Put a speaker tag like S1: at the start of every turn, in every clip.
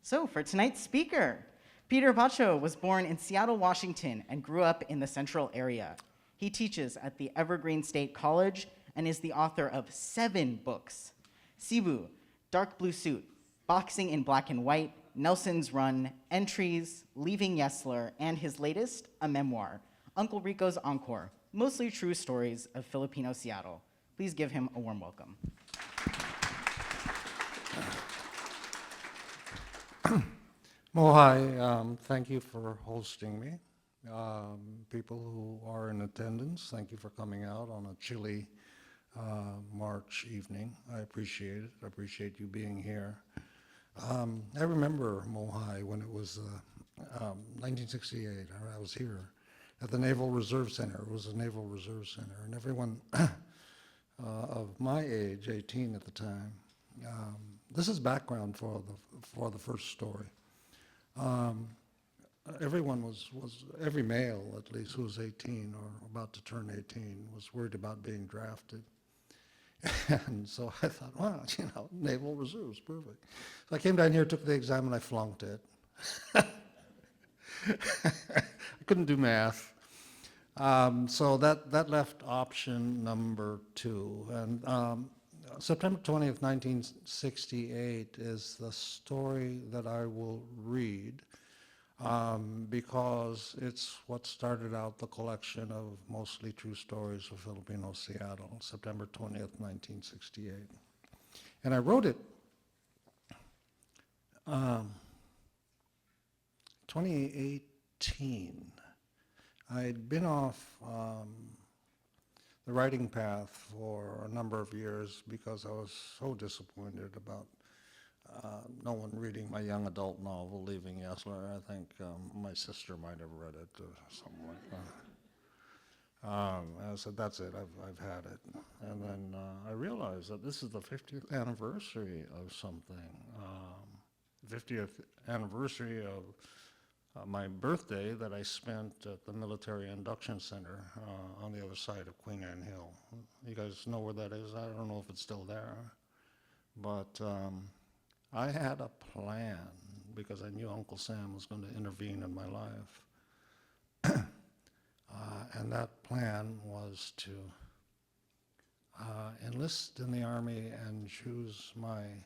S1: So for tonight's speaker, Peter Bacho was born in Seattle, Washington, and grew up in the Central area. He teaches at the Evergreen State College and is the author of 7 books: Cebu, Dark Blue Suit, Boxing in Black and White, Nelson's Run, Entries, Leaving Yesler, and his latest, a memoir, Uncle Ricos Encore, mostly true stories of Filipino Seattle. Please give him a warm welcome.
S2: MOHAI, thank you for hosting me. People who are in attendance, thank you for coming out on a chilly March evening. I appreciate it. I appreciate you being here. I remember MOHAI when it was 1968. I was here at the Naval Reserve Center. It was a Naval Reserve Center, and everyone of my age, 18 at the time, this is background for the first story. Everyone every male at least who was 18 or about to turn 18 was worried about being drafted. And so I thought, wow, Naval Reserve's perfect. So I came down here, took the exam, and I flunked it. I couldn't do math. So that left option number 2. And September 20th, 1968 is the story that I will read because it's what started out the collection of mostly true stories of Filipino Seattle, September 20th, 1968. And I wrote it 2018. I'd been off the writing path for a number of years because I was so disappointed about no one reading my young adult novel, Leaving Yesler. I think my sister might have read it or something like that. And I said, that's it, I've had it. And then I realized that this is the 50th anniversary of something. 50th anniversary of my birthday that I spent at the Military Induction Center on the other side of Queen Anne Hill. You guys know where that is? I don't know if it's still there. But I had a plan because I knew Uncle Sam was going to intervene in my life. And that plan was to enlist in the Army and choose my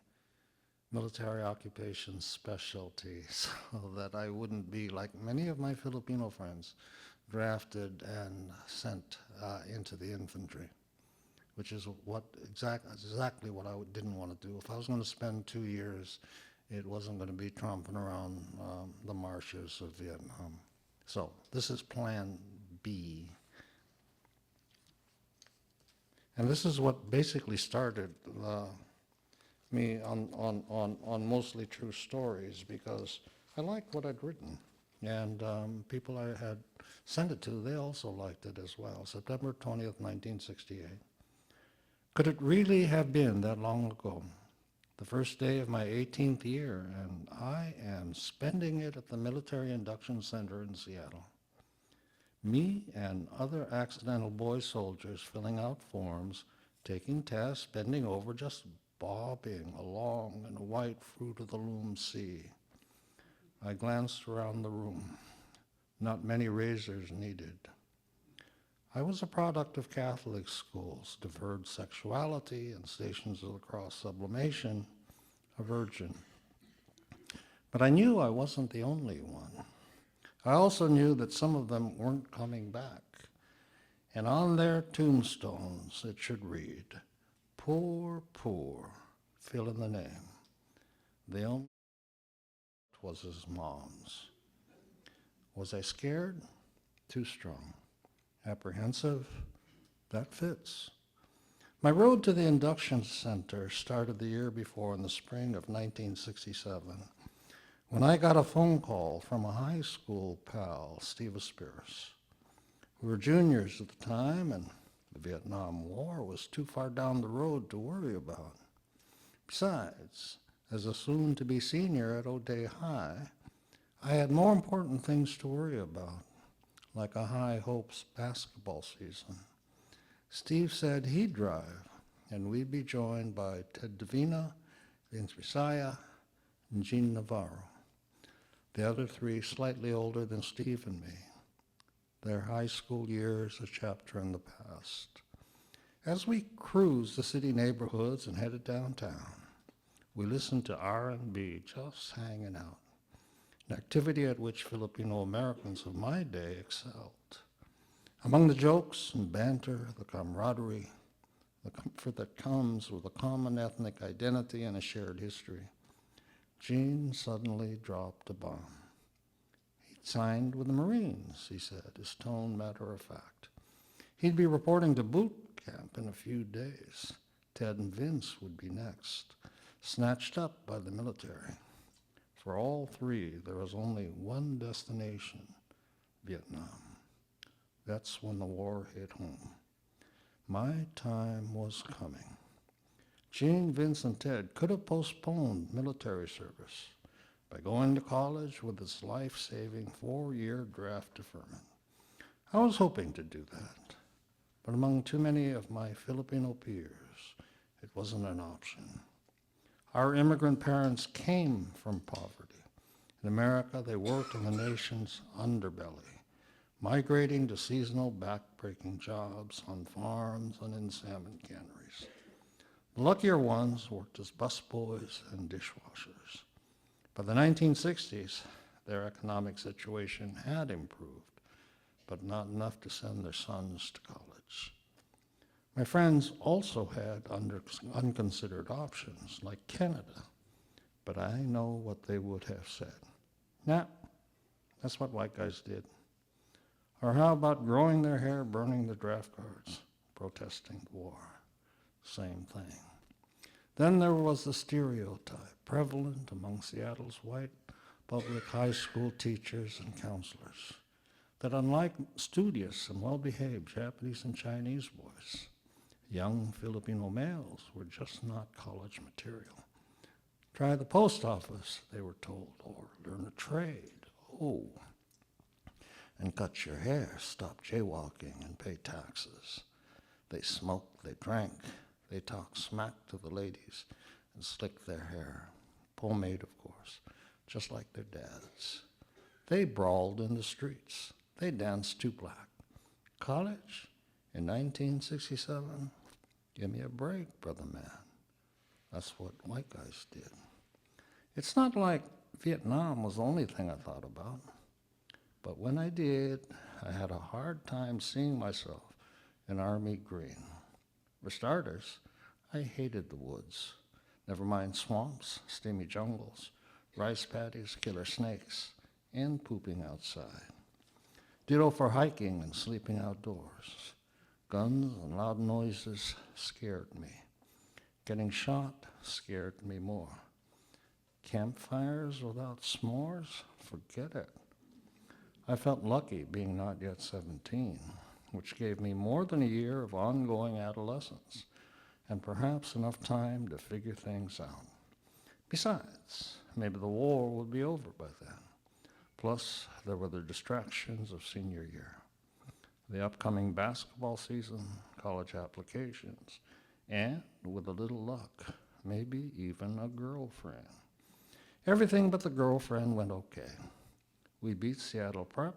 S2: military occupation specialty so that I wouldn't be, like many of my Filipino friends, drafted and sent into the infantry, which is exactly what I didn't want to do. If I was going to spend 2 years, it wasn't going to be tromping around the marshes of Vietnam. So this is Plan B. And this is what basically started me on mostly true stories because I liked what I'd written. And people I had sent it to, they also liked it as well. September 20th, 1968. Could it really have been that long ago? The first day of my 18th year, and I am spending it at the Military Induction Center in Seattle. Me and other accidental boy soldiers filling out forms, taking tests, bending over, just bobbing along in a white fruit of the loom sea. I glanced around the room. Not many razors needed. I was a product of Catholic schools, deferred sexuality, and Stations of the Cross sublimation, a virgin. But I knew I wasn't the only one. I also knew that some of them weren't coming back. And on their tombstones it should read, "Poor, poor, fill in the name." The only was his mom's. Was I scared? Too strong. Apprehensive? That fits. My road to the induction center started the year before in the spring of 1967 when I got a phone call from a high school pal, Steve Aspiris. We were juniors at the time, and the Vietnam War was too far down the road to worry about. Besides, as a soon-to-be senior at O'Day High, I had more important things to worry about, like a High Hopes basketball season. Steve said he'd drive, and we'd be joined by Ted Davina, Vince Visaya, and Jean Navarro. The other three slightly older than Steve and me. Their high school years a chapter in the past. As we cruised the city neighborhoods and headed downtown, we listened to R&B just hanging out, an activity at which Filipino Americans of my day excelled. Among the jokes and banter, the camaraderie, the comfort that comes with a common ethnic identity and a shared history, Gene suddenly dropped a bomb. He'd signed with the Marines, he said, his tone matter of fact. He'd be reporting to boot camp in a few days. Ted and Vince would be next, snatched up by the military. For all three, there was only one destination, Vietnam. That's when the war hit home. My time was coming. Gene, Vince, and Ted could have postponed military service by going to college with its life-saving 4-year draft deferment. I was hoping to do that, but among too many of my Filipino peers, it wasn't an option. Our immigrant parents came from poverty. In America, they worked in the nation's underbelly, migrating to seasonal back-breaking jobs on farms and in salmon canneries. The luckier ones worked as busboys and dishwashers. By the 1960s, their economic situation had improved, but not enough to send their sons to college. My friends also had unconsidered options, like Canada, but I know what they would have said. Nah, that's what white guys did. Or how about growing their hair, burning the draft cards, protesting the war? Same thing. Then there was the stereotype prevalent among Seattle's white public high school teachers and counselors that unlike studious and well-behaved Japanese and Chinese boys, young Filipino males were just not college material. Try the post office, they were told, or learn a trade. Oh, and cut your hair, stop jaywalking, and pay taxes. They smoked, they drank, they talked smack to the ladies and slicked their hair. Pomade, of course, just like their dads. They brawled in the streets. They danced to black. College in 1967? Give me a break, brother man. That's what white guys did. It's not like Vietnam was the only thing I thought about. But when I did, I had a hard time seeing myself in Army green. For starters, I hated the woods. Never mind swamps, steamy jungles, rice paddies, killer snakes, and pooping outside. Ditto for hiking and sleeping outdoors. Guns and loud noises scared me. Getting shot scared me more. Campfires without s'mores? Forget it. I felt lucky being not yet 17, which gave me more than a year of ongoing adolescence and perhaps enough time to figure things out. Besides, maybe the war would be over by then. Plus, there were the distractions of senior year, the upcoming basketball season, college applications, and, with a little luck, maybe even a girlfriend. Everything but the girlfriend went okay. We beat Seattle Prep,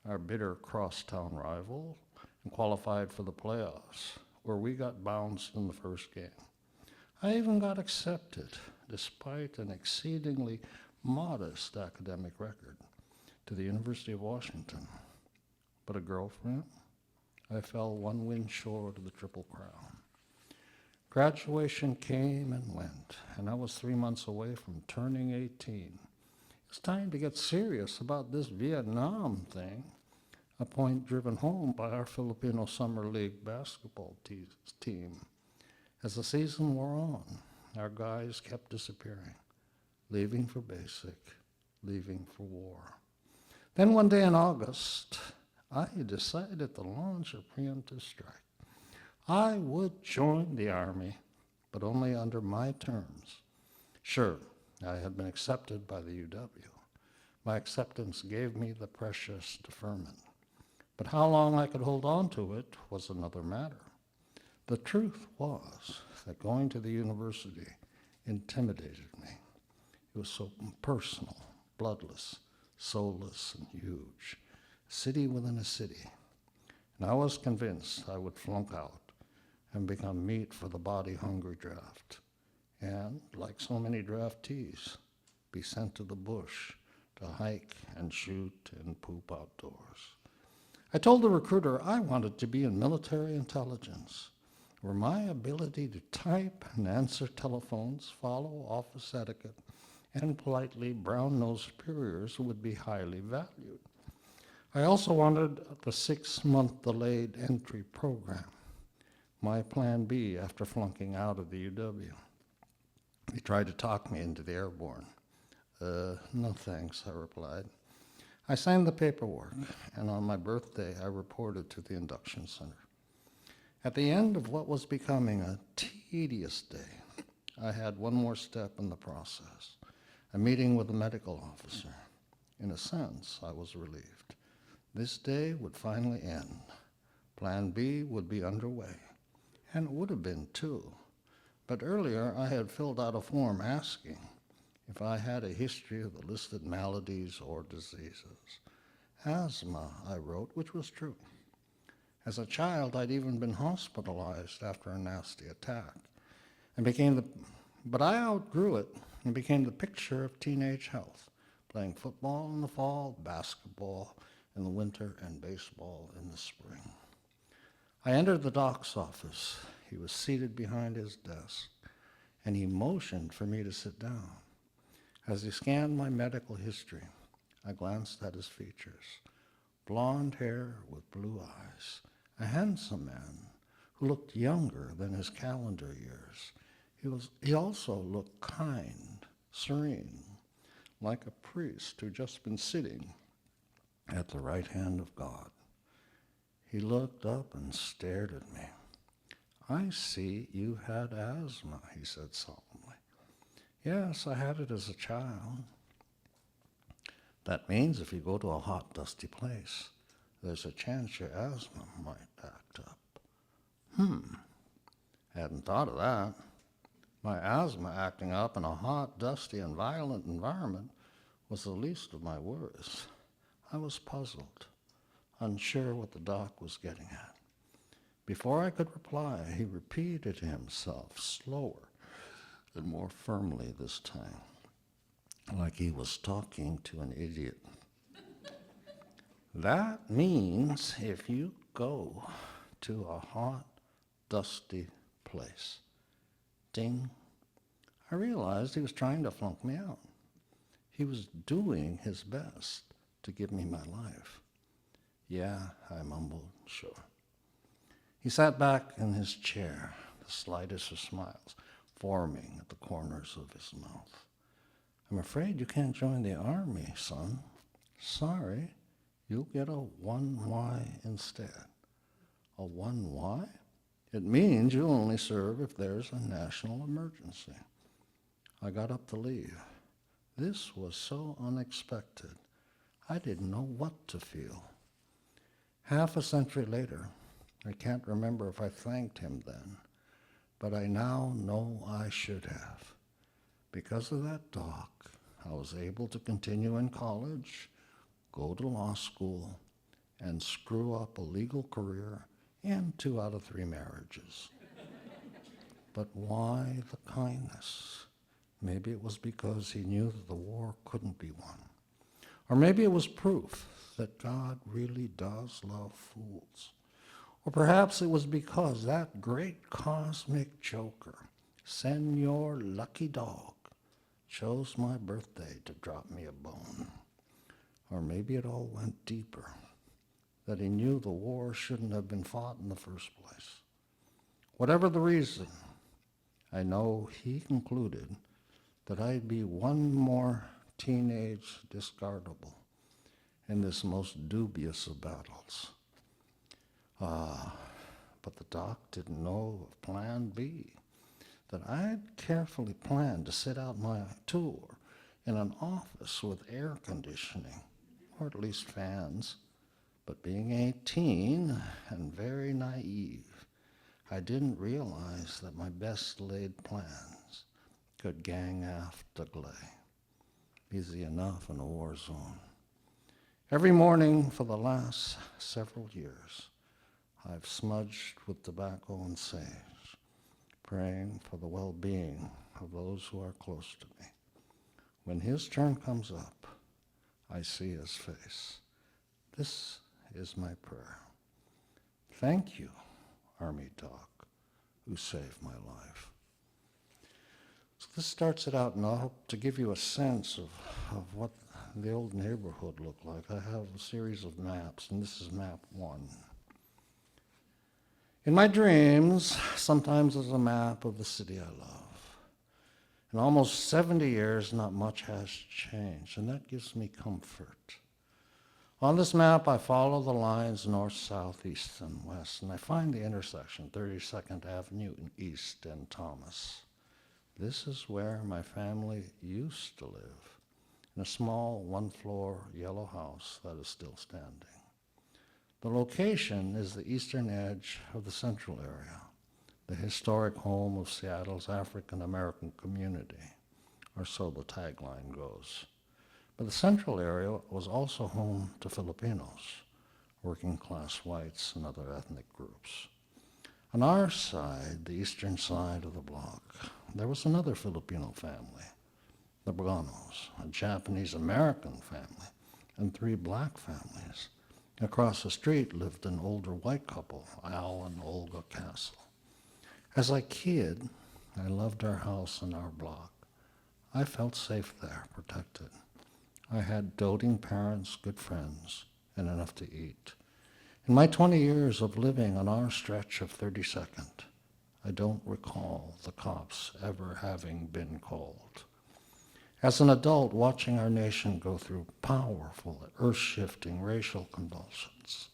S2: our bitter crosstown rival, and qualified for the playoffs, where we got bounced in the first game. I even got accepted, despite an exceedingly modest academic record, to the University of Washington. But a girlfriend? I fell one win short of the Triple Crown. Graduation came and went, and I was 3 months away from turning 18. It's time to get serious about this Vietnam thing, a point driven home by our Filipino Summer League basketball team. As the season wore on, our guys kept disappearing, leaving for basic, leaving for war. Then one day in August, I decided to launch a preemptive strike. I would join the Army, but only under my terms. Sure, I had been accepted by the UW. My acceptance gave me the precious deferment. But how long I could hold on to it was another matter. The truth was that going to the university intimidated me. It was so personal, bloodless, soulless, and huge. A city within a city. And I was convinced I would flunk out and become meat for the body-hungry draft. And, like so many draftees, be sent to the bush to hike and shoot and poop outdoors. I told the recruiter I wanted to be in military intelligence, where my ability to type and answer telephones, follow office etiquette, and politely brown-nosed superiors would be highly valued. I also wanted the 6-month delayed entry program, my plan B after flunking out of the UW. They tried to talk me into the airborne. No thanks, I replied. I signed the paperwork, and on my birthday, I reported to the induction center. At the end of what was becoming a tedious day, I had one more step in the process, a meeting with a medical officer. In a sense, I was relieved. This day would finally end. Plan B would be underway, and it would have been too. But earlier, I had filled out a form asking if I had a history of the listed maladies or diseases. Asthma, I wrote, which was true. As a child, I'd even been hospitalized after a nasty attack, but I outgrew it and became the picture of teenage health, playing football in the fall, basketball in the winter, and baseball in the spring. I entered the doc's office. He was seated behind his desk, and he motioned for me to sit down. As he scanned my medical history, I glanced at his features. Blonde hair with blue eyes, a handsome man who looked younger than his calendar years. He also looked kind, serene, like a priest who'd just been sitting at the right hand of God. He looked up and stared at me. I see you had asthma, he said solemnly. Yes, I had it as a child. That means if you go to a hot, dusty place, there's a chance your asthma might act up. Hadn't thought of that. My asthma acting up in a hot, dusty, and violent environment was the least of my worries. I was puzzled, unsure what the doc was getting at. Before I could reply, he repeated himself slower and more firmly this time, like he was talking to an idiot. That means if you go to a hot, dusty place. Ding. I realized he was trying to flunk me out. He was doing his best to give me my life. Yeah, I mumbled, sure. He sat back in his chair, the slightest of smiles forming at the corners of his mouth. I'm afraid you can't join the army, son. Sorry, you'll get a 1Y instead. A 1Y? It means you'll only serve if there's a national emergency. I got up to leave. This was so unexpected. I didn't know what to feel. Half a century later, I can't remember if I thanked him then, but I now know I should have. Because of that doc, I was able to continue in college, go to law school, and screw up a legal career and 2 out of 3 marriages. But why the kindness? Maybe it was because he knew that the war couldn't be won. Or maybe it was proof that God really does love fools. Or perhaps it was because that great cosmic joker, Senor Lucky Dog, chose my birthday to drop me a bone. Or maybe it all went deeper, that he knew the war shouldn't have been fought in the first place. Whatever the reason, I know he concluded that I'd be one more teenage discardable in this most dubious of battles. But the doc didn't know of Plan B, that I'd carefully planned to sit out my tour in an office with air conditioning, or at least fans. But being 18 and very naive, I didn't realize that my best laid plans could gang aft agley. Easy enough in a war zone. Every morning for the last several years, I've smudged with tobacco and sage, praying for the well-being of those who are close to me. When his turn comes up, I see his face. This is my prayer. Thank you, Army Doc, who saved my life. So this starts it out, and I hope to give you a sense of what the old neighborhood looked like. I have a series of maps, and this is map 1. In my dreams, sometimes there's a map of the city I love. In almost 70 years, not much has changed, and that gives me comfort. On this map, I follow the lines north, south, east, and west, and I find the intersection, 32nd Avenue East and Thomas. This is where my family used to live, in a small one-floor yellow house that is still standing. The location is the eastern edge of the central area, the historic home of Seattle's African-American community, or so the tagline goes. But the central area was also home to Filipinos, working-class whites, and other ethnic groups. On our side, the eastern side of the block, there was another Filipino family, the Braganos, a Japanese-American family, and 3 black families. Across the street lived an older white couple, Al and Olga Castle. As a kid, I loved our house and our block. I felt safe there, protected. I had doting parents, good friends, and enough to eat. In my 20 years of living on our stretch of 32nd, I don't recall the cops ever having been called. As an adult, watching our nation go through powerful, earth-shifting racial convulsions,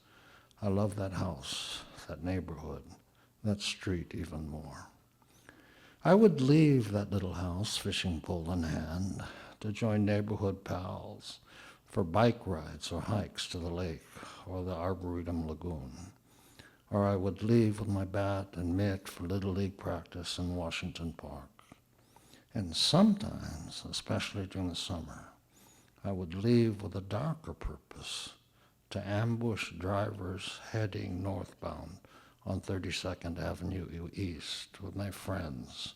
S2: I love that house, that neighborhood, that street even more. I would leave that little house, fishing pole in hand, to join neighborhood pals for bike rides or hikes to the lake or the Arboretum Lagoon. Or I would leave with my bat and mitt for Little League practice in Washington Park. And sometimes, especially during the summer, I would leave with a darker purpose, to ambush drivers heading northbound on 32nd Avenue East with my friends,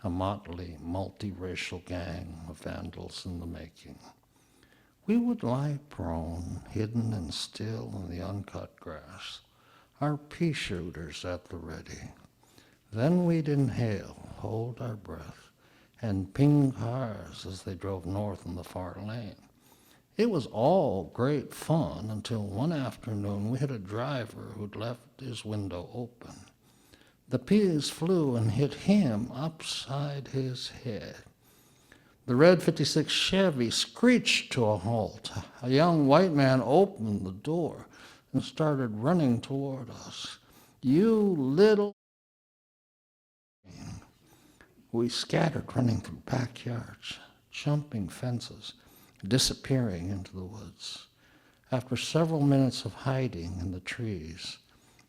S2: a motley, multiracial gang of vandals in the making. We would lie prone, hidden and still in the uncut grass, our pea shooters at the ready. Then we'd inhale, hold our breath, and ping cars as they drove north in the far lane. It was all great fun until one afternoon we hit a driver who'd left his window open. The peas flew and hit him upside his head. The red 56 Chevy screeched to a halt. A young white man opened the door and started running toward us. "You little..." We scattered, running through backyards, jumping fences, disappearing into the woods. After several minutes of hiding in the trees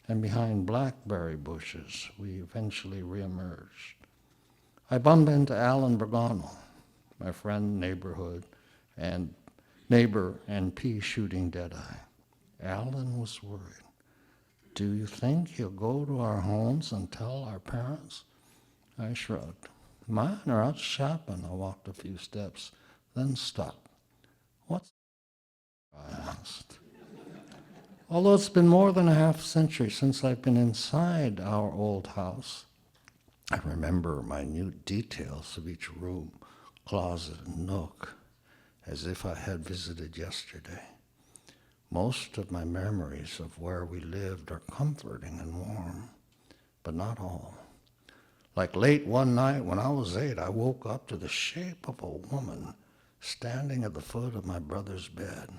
S2: and behind blackberry bushes, we eventually reemerged. I bumped into Alan Bragano, my friend, neighbor and pea shooting Deadeye. Alan was worried. "Do you think he'll go to our homes and tell our parents?" I shrugged. "Mine are out shopping." I walked a few steps, then stopped. "What's..." I asked. Although it's been more than a half century since I've been inside our old house, I remember minute details of each room, closet, and nook, as if I had visited yesterday. Most of my memories of where we lived are comforting and warm, but not all. Like late one night when I was 8, I woke up to the shape of a woman standing at the foot of my brother's bed.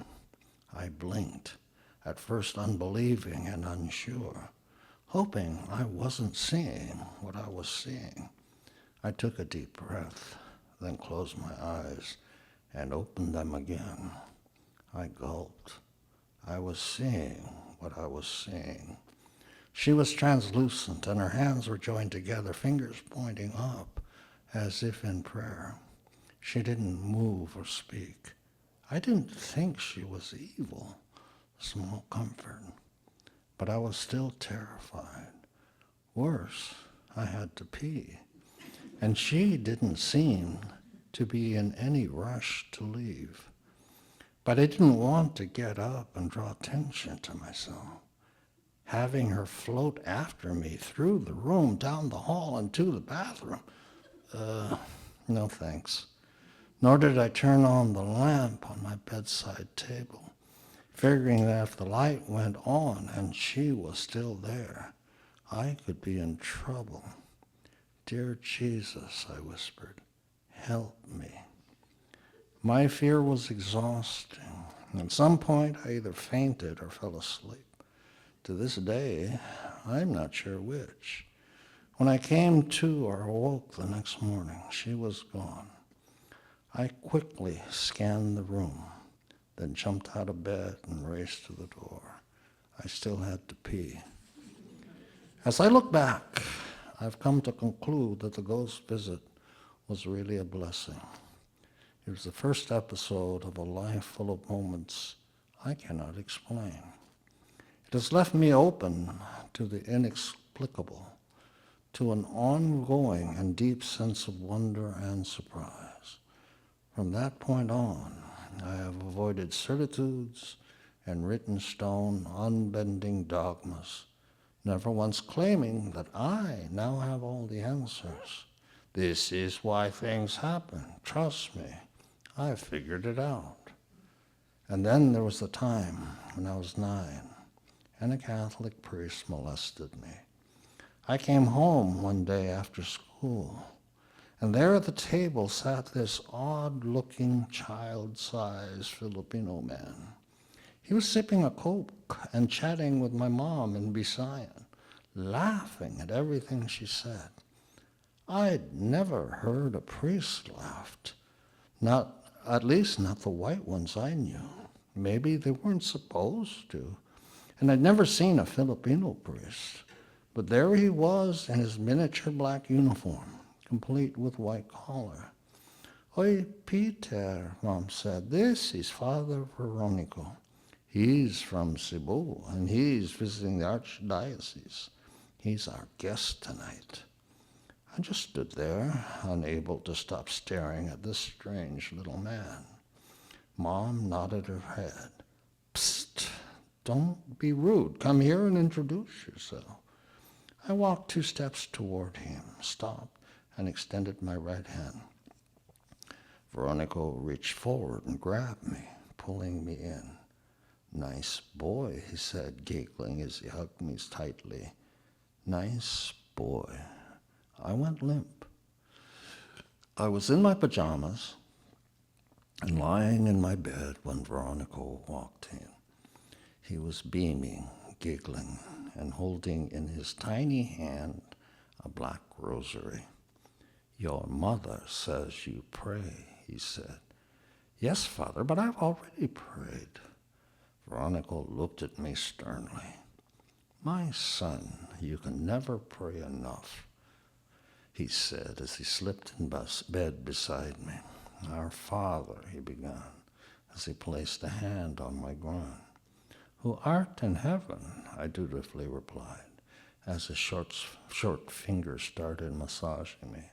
S2: I blinked, at first unbelieving and unsure, hoping I wasn't seeing what I was seeing. I took a deep breath, then closed my eyes and opened them again. I gulped. I was seeing what I was seeing. She was translucent, and her hands were joined together, fingers pointing up, as if in prayer. She didn't move or speak. I didn't think she was evil, small comfort, but I was still terrified. Worse, I had to pee, and she didn't seem to be in any rush to leave. But I didn't want to get up and draw attention to myself. Having her float after me through the room, down the hall, and to the bathroom, no thanks. Nor did I turn on the lamp on my bedside table, figuring that if the light went on and she was still there, I could be in trouble. Dear Jesus, I whispered, help me. My fear was exhausting. At some point, I either fainted or fell asleep. To this day, I'm not sure which. When I came to or awoke the next morning, she was gone. I quickly scanned the room, then jumped out of bed and raced to the door. I still had to pee. As I look back, I've come to conclude that the ghost visit was really a blessing. It was the first episode of a life full of moments I cannot explain. It has left me open to the inexplicable, to an ongoing and deep sense of wonder and surprise. From that point on, I have avoided certitudes and written stone, unbending dogmas, never once claiming that I now have all the answers. This is why things happen. Trust me, I figured it out. And then there was the time when I was 9, and a Catholic priest molested me. I came home one day after school, and there at the table sat this odd-looking, child-sized Filipino man. He was sipping a Coke and chatting with my mom in Visayan, laughing at everything she said. I'd never heard a priest laughed, at least not the white ones I knew. Maybe they weren't supposed to. And I'd never seen a Filipino priest. But there he was in his miniature black uniform, complete with white collar. Oy, Peter, Mom said, this is Father Veronico. He's from Cebu, and he's visiting the Archdiocese. He's our guest tonight. I just stood there, unable to stop staring at this strange little man. Mom nodded her head. Psst, don't be rude. Come here and introduce yourself. I walked 2 steps toward him, stopped, and extended my right hand. Veronico reached forward and grabbed me, pulling me in. Nice boy, he said, giggling as he hugged me tightly. Nice boy. I went limp. I was in my pajamas and lying in my bed when Veronico walked in. He was beaming, giggling, and holding in his tiny hand a black rosary. Your mother says you pray, he said. Yes, Father, but I've already prayed. Veronico looked at me sternly. My son, you can never pray enough, he said as he slipped in bed beside me. Our Father, he began, as he placed a hand on my groin. Who art in heaven, I dutifully replied, as his short fingers started massaging me.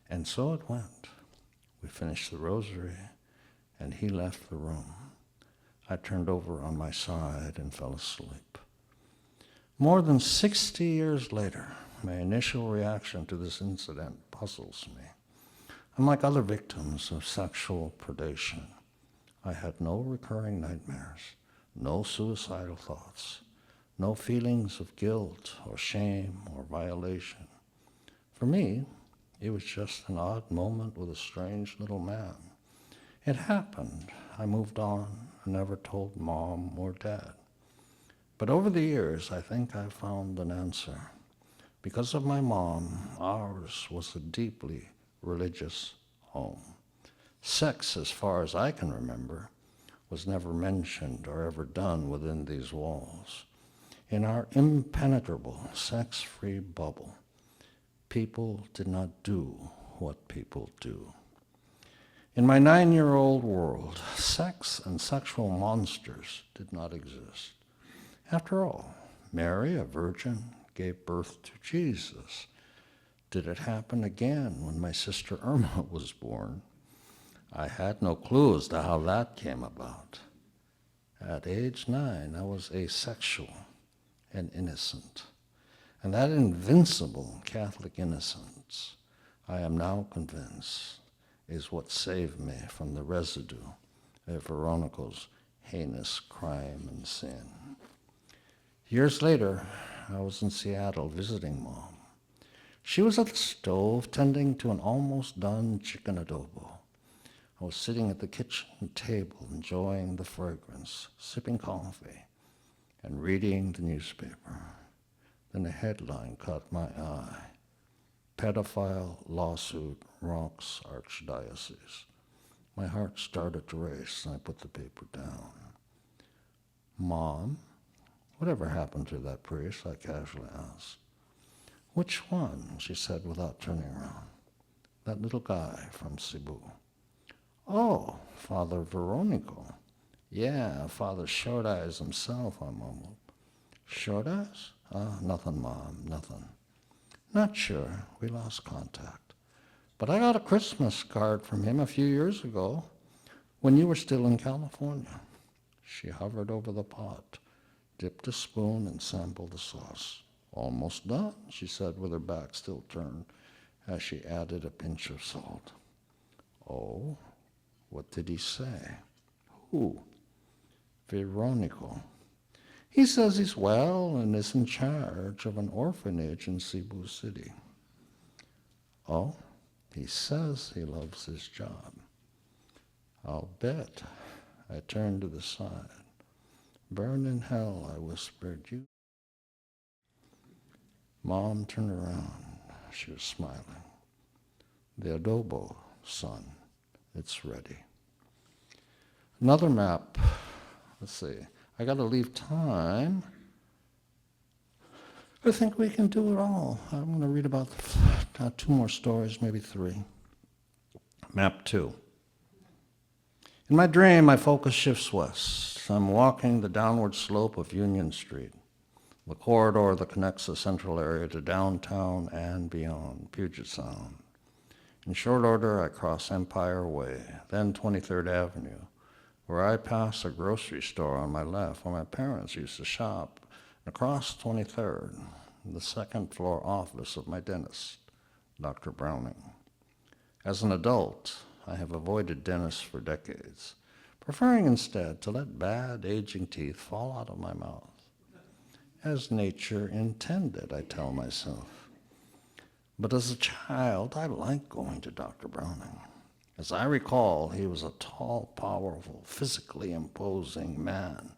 S2: And so it went. We finished the rosary, and he left the room. I turned over on my side and fell asleep. More than 60 years later, my initial reaction to this incident puzzles me. Unlike other victims of sexual predation, I had no recurring nightmares, no suicidal thoughts, no feelings of guilt or shame or violation. For me, it was just an odd moment with a strange little man. It happened. I moved on and never told Mom or Dad. But over the years, I think I found an answer. Because of my mom, ours was a deeply religious home. Sex, as far as I can remember, was never mentioned or ever done within these walls. In our impenetrable, sex-free bubble, people did not do what people do. In my 9-year-old world, sex and sexual monsters did not exist. After all, Mary, a virgin, gave birth to Jesus. Did it happen again when my sister Irma was born? I had no clue as to how that came about. At age 9, I was asexual and innocent. And that invincible Catholic innocence, I am now convinced, is what saved me from the residue of Veronica's heinous crime and sin. Years later, I was in Seattle visiting Mom. She was at the stove tending to an almost done chicken adobo. I was sitting at the kitchen table enjoying the fragrance, sipping coffee, and reading the newspaper. Then a headline caught my eye. Pedophile lawsuit rocks archdiocese. My heart started to race and I put the paper down. Mom, whatever happened to that priest? I casually asked. Which one? She said without turning around. That little guy from Cebu. Oh, Father Veronico. Yeah, Father Short Eyes himself, I mumbled. Short Eyes? Nothing, Mom, nothing. Not sure. We lost contact. But I got a Christmas card from him a few years ago when you were still in California. She hovered over the pot, dipped a spoon, and sampled the sauce. Almost done, she said with her back still turned as she added a pinch of salt. Oh, what did he say? Who? Veronico. He says he's well and is in charge of an orphanage in Cebu City. Oh, he says he loves his job. I'll bet. I turned to the side. Burn in hell, I whispered. You. Mom turned around. She was smiling. The adobo, son. It's ready. Another map. Let's see. I got to leave time. I think we can do it all. I'm going to read about 2 more stories, maybe 3. Map 2. In my dream, my focus shifts west. I'm walking the downward slope of Union Street, the corridor that connects the central area to downtown and beyond, Puget Sound. In short order, I cross Empire Way, then 23rd Avenue, where I pass a grocery store on my left where my parents used to shop, and across 23rd, the second-floor office of my dentist, Dr. Browning. As an adult, I have avoided dentists for decades, preferring instead to let bad aging teeth fall out of my mouth. As nature intended, I tell myself. But as a child, I liked going to Dr. Browning. As I recall, he was a tall, powerful, physically imposing man,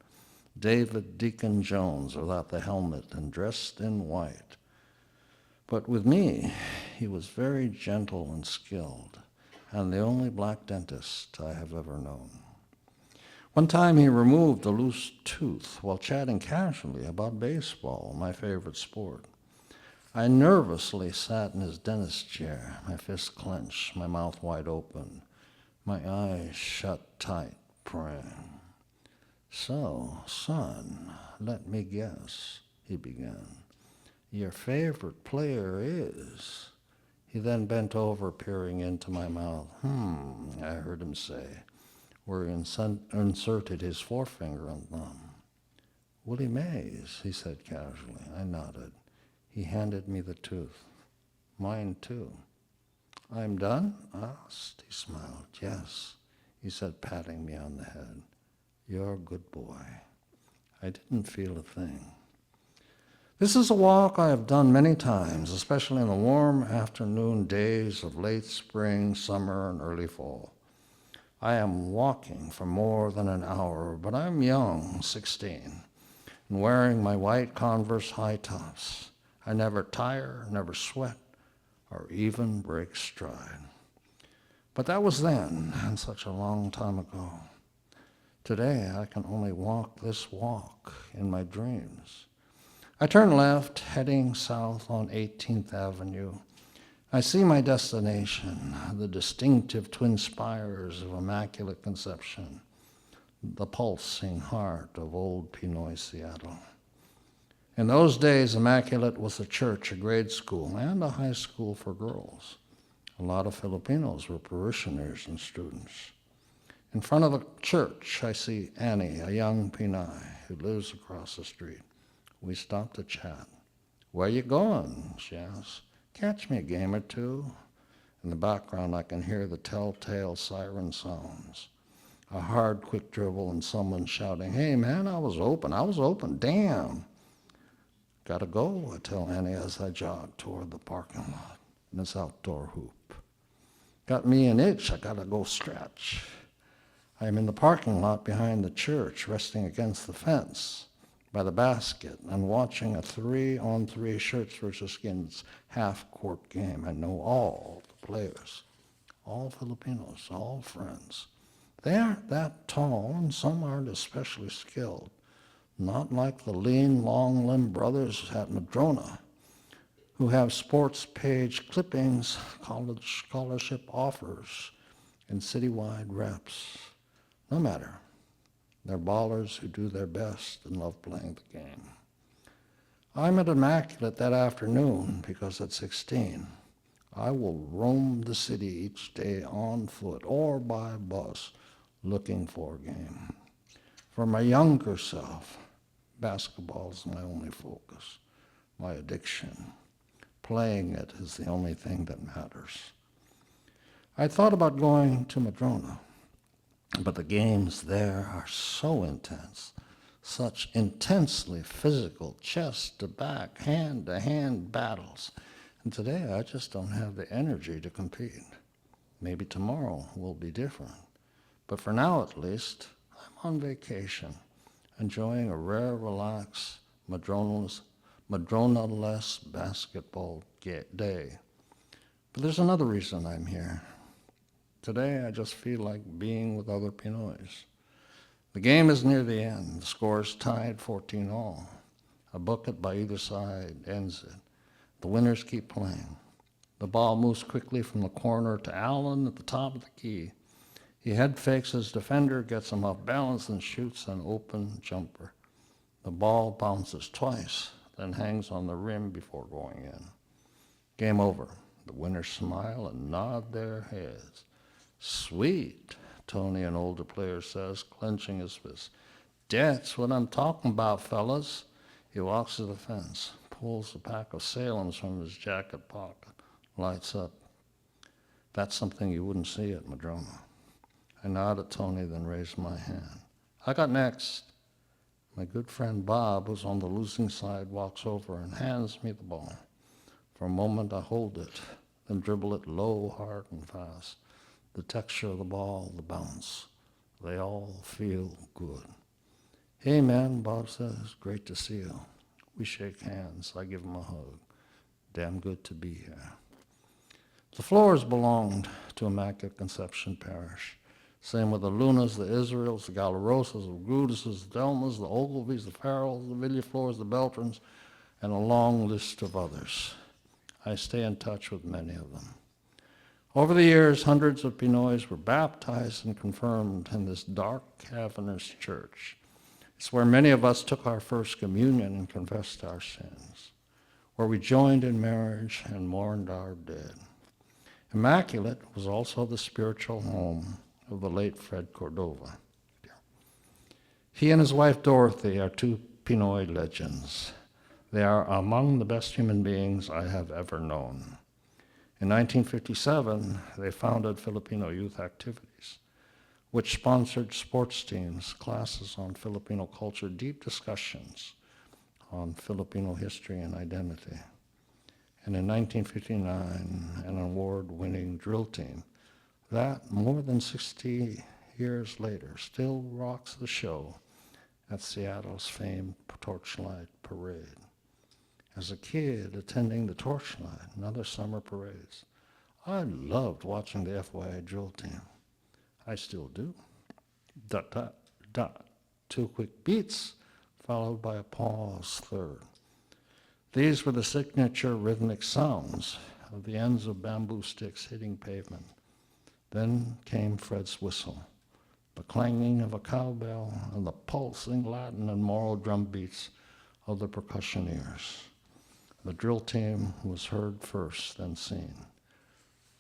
S2: David Deacon Jones without the helmet and dressed in white. But with me, he was very gentle and skilled, and the only black dentist I have ever known. One time he removed a loose tooth while chatting casually about baseball, my favorite sport. I nervously sat in his dentist chair, my fists clenched, my mouth wide open, my eyes shut tight, praying. So, son, let me guess, he began. Your favorite player is... He then bent over, peering into my mouth. I heard him say, where he inserted his forefinger and thumb. Willie Mays, he said casually. I nodded. He handed me the tooth. Mine too. I'm done? Asked. He smiled. Yes, he said, patting me on the head. You're a good boy. I didn't feel a thing. This is a walk I have done many times, especially in the warm afternoon days of late spring, summer, and early fall. I am walking for more than an hour, but I'm young, 16, and wearing my white Converse high tops. I never tire, never sweat, or even break stride. But that was then, and such a long time ago. Today, I can only walk this walk in my dreams. I turn left, heading south on 18th Avenue, I see my destination, the distinctive twin spires of Immaculate Conception, the pulsing heart of old Pinoy Seattle. In those days, Immaculate was a church, a grade school, and a high school for girls. A lot of Filipinos were parishioners and students. In front of the church, I see Annie, a young Pinay who lives across the street. We stopped to chat. "Where you going?" she asked. "Catch me a game or two." In the background, I can hear the telltale siren sounds. A hard, quick dribble and someone shouting, "Hey, man, I was open, damn." "Gotta go," I tell Annie as I jog toward the parking lot in this outdoor hoop. "Got me an itch, I gotta go stretch." I am in the parking lot behind the church, resting against the fence by the basket and watching a 3-on-3 shirts versus skins half-court game. I know all the players, all Filipinos, all friends. They aren't that tall, and some aren't especially skilled, not like the lean, long-limbed brothers at Madrona, who have sports page clippings, college scholarship offers, and citywide reps. No matter. They're ballers who do their best and love playing the game. I'm at Immaculate that afternoon because at 16, I will roam the city each day on foot or by bus looking for a game. For my younger self, basketball is my only focus, my addiction. Playing it is the only thing that matters. I thought about going to Madrona, but the games there are so intense, such intensely physical, chest to back, hand to hand battles. And today I just don't have the energy to compete. Maybe tomorrow will be different. But for now at least, I'm on vacation, enjoying a rare, relaxed, Madrona-less basketball day. But there's another reason I'm here. Today, I just feel like being with other Pinoys. The game is near the end. The score is tied 14-all. A bucket by either side ends it. The winners keep playing. The ball moves quickly from the corner to Allen at the top of the key. He head fakes his defender, gets him off balance, and shoots an open jumper. The ball bounces twice, then hangs on the rim before going in. Game over. The winners smile and nod their heads. "Sweet," Tony, an older player, says, clenching his fist. "That's what I'm talking about, fellas." He walks to the fence, pulls a pack of Salems from his jacket pocket, lights up. That's something you wouldn't see at Madrona. I nod at Tony, then raise my hand. "I got next." My good friend Bob, who's on the losing side, walks over and hands me the ball. For a moment, I hold it, then dribble it low, hard, and fast. The texture of the ball, the bounce, they all feel good. "Hey, man," Bob says, "great to see you." We shake hands. I give him a hug. Damn good to be here. The floors belonged to Immaculate Conception Parish. Same with the Lunas, the Israels, the Galarosas, the Gruduses, the Delmas, the Ogilvies, the Farrells, the Villaflores, the Beltrans, and a long list of others. I stay in touch with many of them. Over the years, hundreds of Pinoys were baptized and confirmed in this dark, cavernous church. It's where many of us took our first communion and confessed our sins, where we joined in marriage and mourned our dead. Immaculate was also the spiritual home of the late Fred Cordova. He and his wife Dorothy are two Pinoy legends. They are among the best human beings I have ever known. In 1957, they founded Filipino Youth Activities, which sponsored sports teams, classes on Filipino culture, deep discussions on Filipino history and identity. And in 1959, an award-winning drill team that, more than 60 years later, still rocks the show at Seattle's famed Torchlight Parade. As a kid attending the Torchlight and other summer parades, I loved watching the FYI drill team. I still do. Dot, dot, dot. 2 quick beats, followed by a pause third. These were the signature rhythmic sounds of the ends of bamboo sticks hitting pavement. Then came Fred's whistle, the clanging of a cowbell and the pulsing Latin and moral drum beats of the percussioneers. The drill team was heard first, then seen.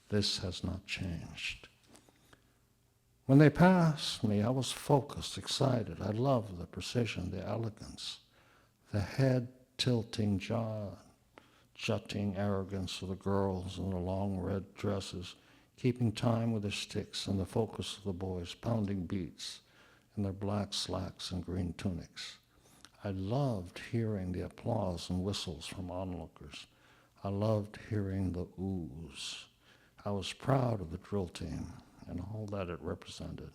S2: This has not changed. When they passed me, I was focused, excited. I loved the precision, the elegance, the head-tilting jaw, jutting arrogance of the girls in the long red dresses, keeping time with their sticks, and the focus of the boys, pounding beats in their black slacks and green tunics. I loved hearing the applause and whistles from onlookers. I loved hearing the oohs. I was proud of the drill team and all that it represented.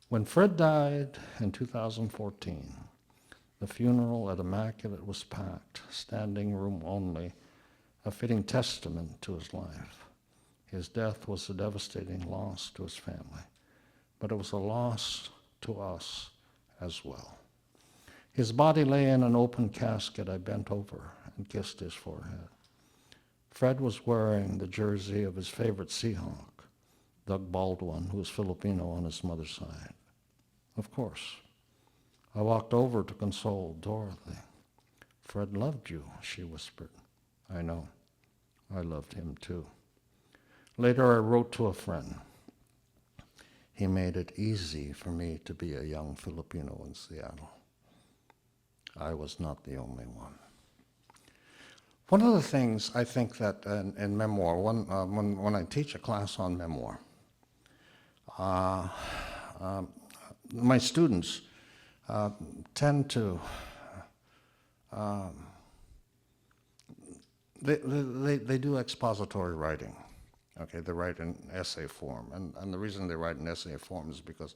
S2: When Fred died in 2014, the funeral at Immaculate was packed, standing room only, a fitting testament to his life. His death was a devastating loss to his family, but it was a loss to us as well. His body lay in an open casket. I bent over and kissed his forehead. Fred was wearing the jersey of his favorite Seahawk, Doug Baldwin, who was Filipino on his mother's side. Of course, I walked over to console Dorothy. Fred loved you, she whispered. I know. I loved him too. Later, I wrote to a friend. He made it easy for me to be a young Filipino in Seattle. I was not the only one. One of the things I think that in memoir, when I teach a class on memoir, my students tend to, they do expository writing. Okay, they write in essay form, and the reason they write in essay form is because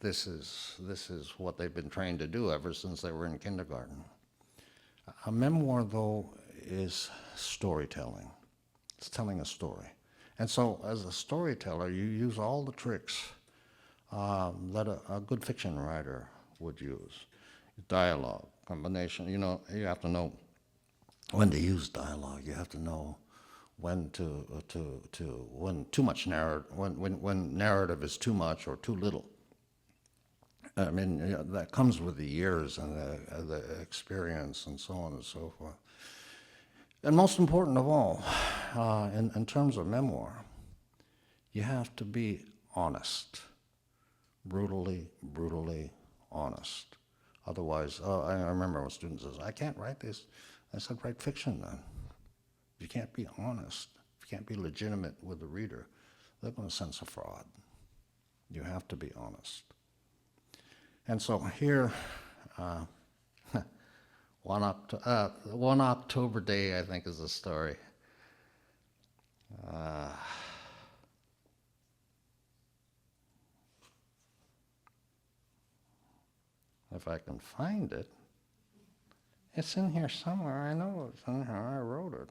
S2: this is what they've been trained to do ever since they were in kindergarten. A memoir, though, is storytelling. It's telling a story. And so as a storyteller, you use all the tricks that a good fiction writer would use. Dialogue, combination, you know, you have to know when to use dialogue. You have to know when when too much narrative, when narrative is too much or too little. I mean, you know, that comes with the years and the experience and so on and so forth. And most important of all, in terms of memoir, you have to be honest, brutally honest. Otherwise, I remember when students says, I can't write this. I said, write fiction then. If you can't be honest, if you can't be legitimate with the reader, they're going to sense a fraud. You have to be honest. And so here, one October day, I think, is the story. If I can find it, it's in here somewhere. I know it's in here. I wrote it.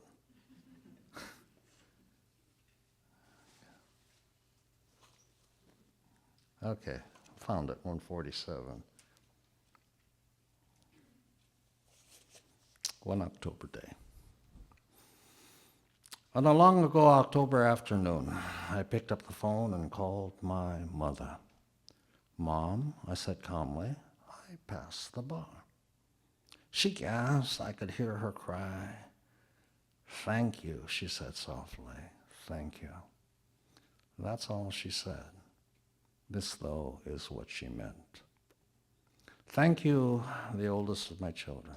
S2: Okay, found it, 147. One October day. On a long ago October afternoon, I picked up the phone and called my mother. Mom, I said calmly, I passed the bar. She gasped. I could hear her cry. Thank you, she said softly. Thank you. That's all she said. This, though, is what she meant. Thank you, the oldest of my children.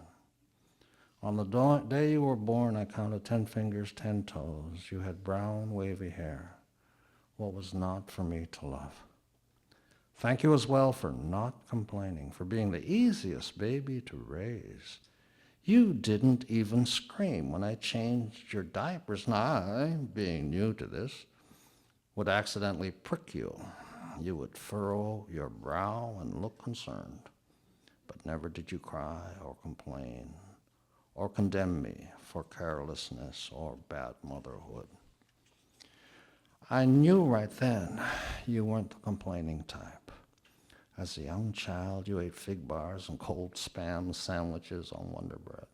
S2: On the day you were born, I counted 10 fingers, 10 toes. You had brown, wavy hair. What was not for me to love? Thank you as well for not complaining, for being the easiest baby to raise. You didn't even scream when I changed your diapers. Now, I, being new to this, would accidentally prick you. You would furrow your brow and look concerned, but never did you cry or complain or condemn me for carelessness or bad motherhood. I knew right then you weren't the complaining type. As a young child, you ate fig bars and cold Spam sandwiches on Wonder Bread.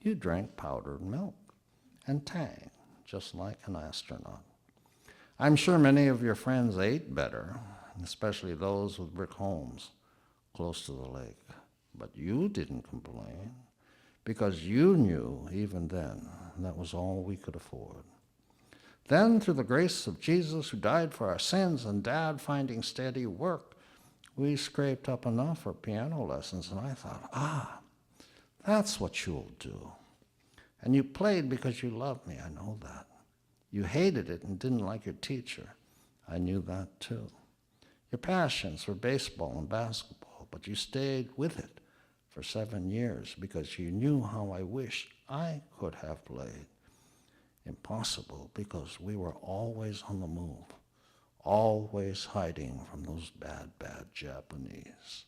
S2: You drank powdered milk and Tang, just like an astronaut. I'm sure many of your friends ate better, especially those with brick homes close to the lake. But you didn't complain because you knew even then that was all we could afford. Then, through the grace of Jesus who died for our sins and Dad finding steady work, we scraped up enough for piano lessons, and I thought, that's what you'll do. And you played because you loved me, I know that. You hated it and didn't like your teacher. I knew that too. Your passions were baseball and basketball, but you stayed with it for 7 years because you knew how I wished I could have played. Impossible, because we were always on the move, always hiding from those bad Japanese.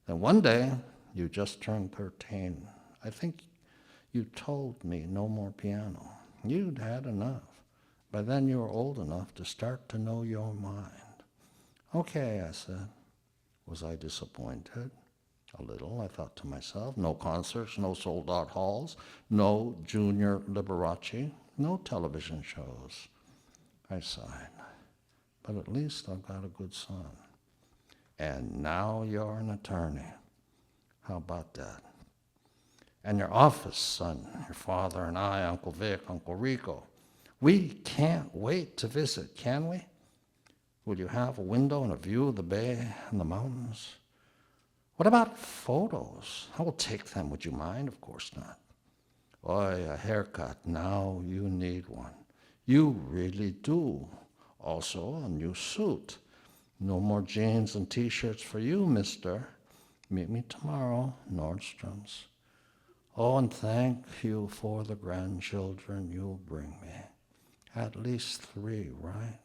S2: Then one day, you just turned 13. I think you told me no more piano. You'd had enough. By then you were old enough to start to know your mind. Okay, I said. Was I disappointed? A little, I thought to myself. No concerts, no sold-out halls, no junior Liberace, no television shows. I sighed. But at least I've got a good son. And now you're an attorney. How about that? And your office son, your father and I, Uncle Vic, Uncle Rico. We can't wait to visit, can we? Will you have a window and a view of the bay and the mountains? What about photos? I will take them, would you mind? Of course not. Boy, a haircut, now you need one. You really do. Also, a new suit. No more jeans and t-shirts for you, mister. Meet me tomorrow, Nordstrom's. Oh, and thank you for the grandchildren you'll bring me. At least 3, right?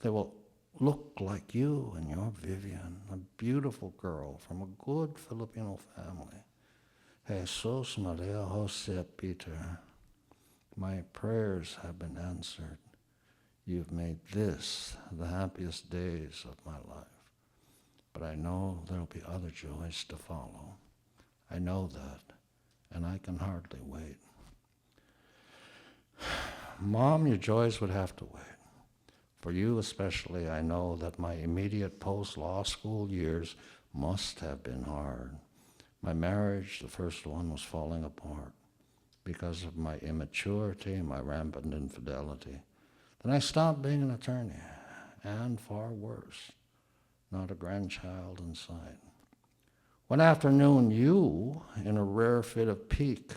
S2: They will look like you and your Vivian, a beautiful girl from a good Filipino family. Jesus, Maria, Jose, Peter, my prayers have been answered. You've made this the happiest days of my life. But I know there'll be other joys to follow. I know that, and I can hardly wait. Mom, your joys would have to wait. For you especially, I know that my immediate post-law school years must have been hard. My marriage, the first one, was falling apart because of my immaturity and my rampant infidelity. Then I stopped being an attorney, and far worse, not a grandchild in sight. One afternoon, you, in a rare fit of pique,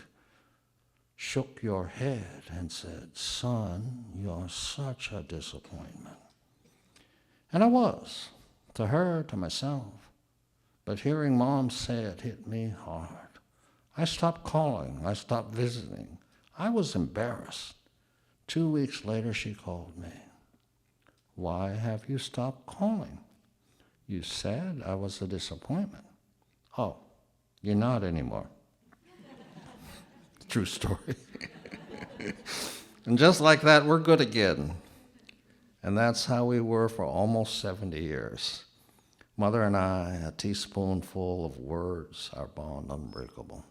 S2: shook your head and said, "Son, you're such a disappointment." And I was, to her, to myself. But hearing Mom say it hit me hard. I stopped calling. I stopped visiting. I was embarrassed. 2 weeks later, she called me. "Why have you stopped calling? You said I was a disappointment." "Oh, you're not anymore." True story. And just like that, we're good again. And that's how we were for almost 70 years. Mother and I, a teaspoonful of words, our bond unbreakable.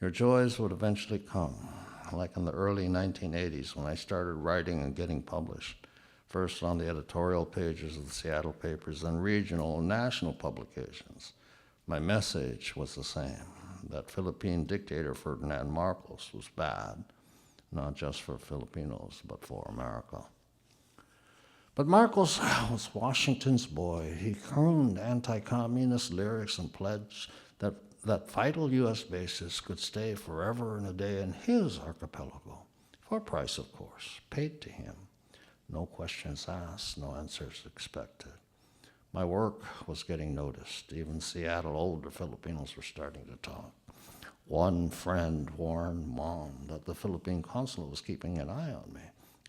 S2: Your joys would eventually come, like in the early 1980s when I started writing and getting published, first on the editorial pages of the Seattle papers, then regional and national publications. My message was the same, that Philippine dictator Ferdinand Marcos was bad, not just for Filipinos, but for America. But Marcos was Washington's boy. He crooned anti-communist lyrics and pledged that vital U.S. bases could stay forever and a day in his archipelago, for a price, of course, paid to him. No questions asked, no answers expected. My work was getting noticed. Even Seattle older Filipinos were starting to talk. One friend warned Mom that the Philippine consulate was keeping an eye on me.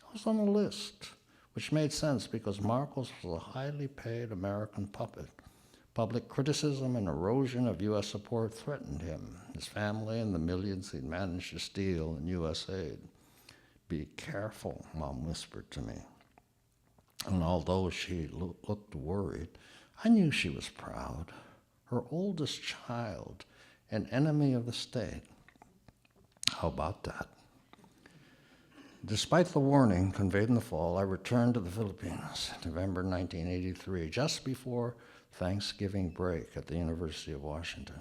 S2: I was on a list, which made sense because Marcos was a highly paid American puppet. Public criticism and erosion of U.S. support threatened him, his family, and the millions he'd managed to steal in U.S. aid. "Be careful," Mom whispered to me. And although she looked worried, I knew she was proud. Her oldest child, an enemy of the state. How about that? Despite the warning conveyed in the fall, I returned to the Philippines, November 1983, just before Thanksgiving break at the University of Washington.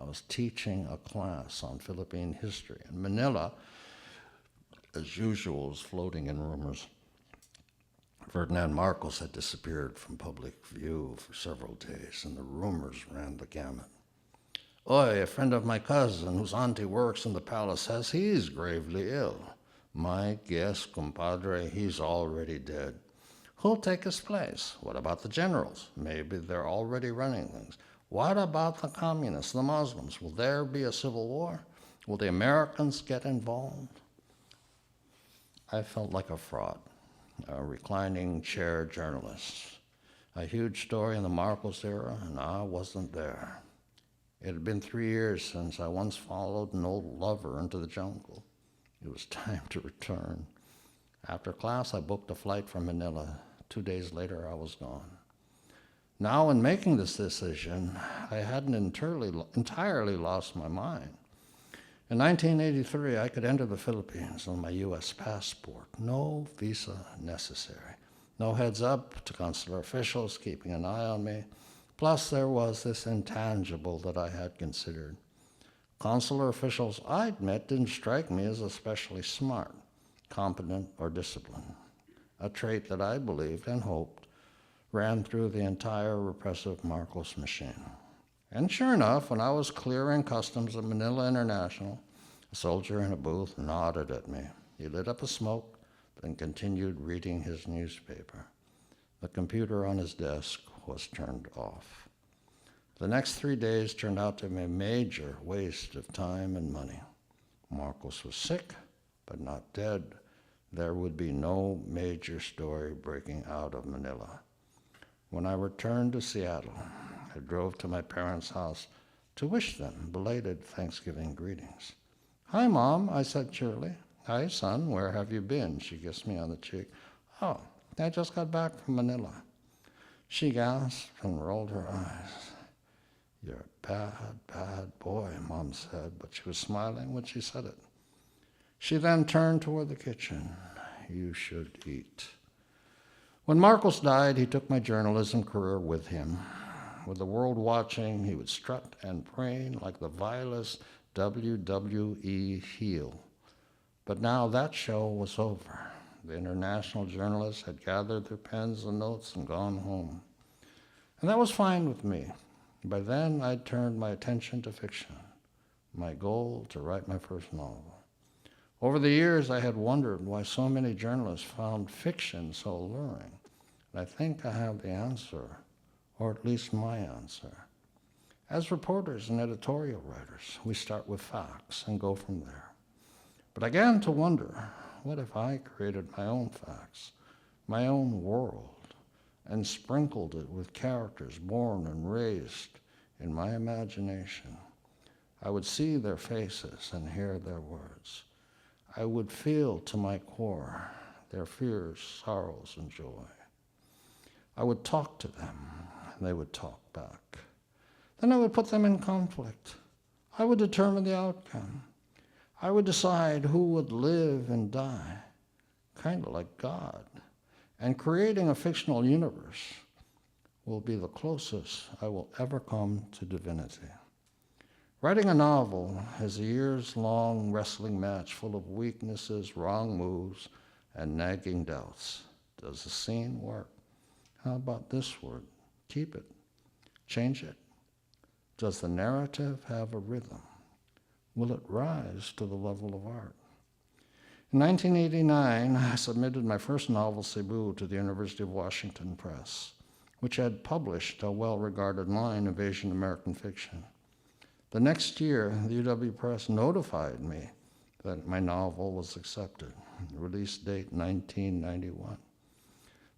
S2: I was teaching a class on Philippine history, and Manila, as usual, was floating in rumors. Ferdinand Marcos had disappeared from public view for several days, and the rumors ran the gamut. Oy, a friend of my cousin, whose auntie works in the palace, says he's gravely ill. My guess, compadre, he's already dead. Who'll take his place? What about the generals? Maybe they're already running things. What about the communists, the Muslims? Will there be a civil war? Will the Americans get involved? I felt like a fraud, a reclining chair journalist. A huge story in the Marcos era, and I wasn't there. It had been 3 years since I once followed an old lover into the jungle. It was time to return. After class, I booked a flight from Manila. 2 days later, I was gone. Now, in making this decision, I hadn't entirely lost my mind. In 1983, I could enter the Philippines on my U.S. passport. No visa necessary. No heads up to consular officials keeping an eye on me. Plus, there was this intangible that I had considered. Consular officials I'd met didn't strike me as especially smart, competent, or disciplined, a trait that I believed and hoped ran through the entire repressive Marcos machine. And sure enough, when I was clearing customs at Manila International, a soldier in a booth nodded at me. He lit up a smoke, then continued reading his newspaper. The computer on his desk was turned off. The next 3 days turned out to be a major waste of time and money. Marcos was sick, but not dead. There would be no major story breaking out of Manila. When I returned to Seattle, I drove to my parents' house to wish them belated Thanksgiving greetings. Hi, Mom, I said cheerily. Hi, son, where have you been? She kissed me on the cheek. Oh, I just got back from Manila. She gasped and rolled her eyes. You're a bad, bad boy, Mom said, but she was smiling when she said it. She then turned toward the kitchen. You should eat. When Marcos died, he took my journalism career with him. With the world watching, he would strut and preen like the vilest WWE heel. But now that show was over. The international journalists had gathered their pens and notes and gone home. And that was fine with me. By then, I'd turned my attention to fiction, my goal to write my first novel. Over the years, I had wondered why so many journalists found fiction so alluring. And I think I have the answer, or at least my answer. As reporters and editorial writers, we start with facts and go from there. But I began to wonder, what if I created my own facts, my own world, and sprinkled it with characters born and raised in my imagination? I would see their faces and hear their words. I would feel to my core their fears, sorrows, and joy. I would talk to them, and they would talk back. Then I would put them in conflict. I would determine the outcome. I would decide who would live and die, kind of like God. And creating a fictional universe will be the closest I will ever come to divinity. Writing a novel is a years-long wrestling match full of weaknesses, wrong moves, and nagging doubts. Does the scene work? How about this word? Keep it. Change it. Does the narrative have a rhythm? Will it rise to the level of art? In 1989, I submitted my first novel, Cebu, to the University of Washington Press, which had published a well-regarded line of Asian American fiction. The next year, the UW Press notified me that my novel was accepted. Release date 1991.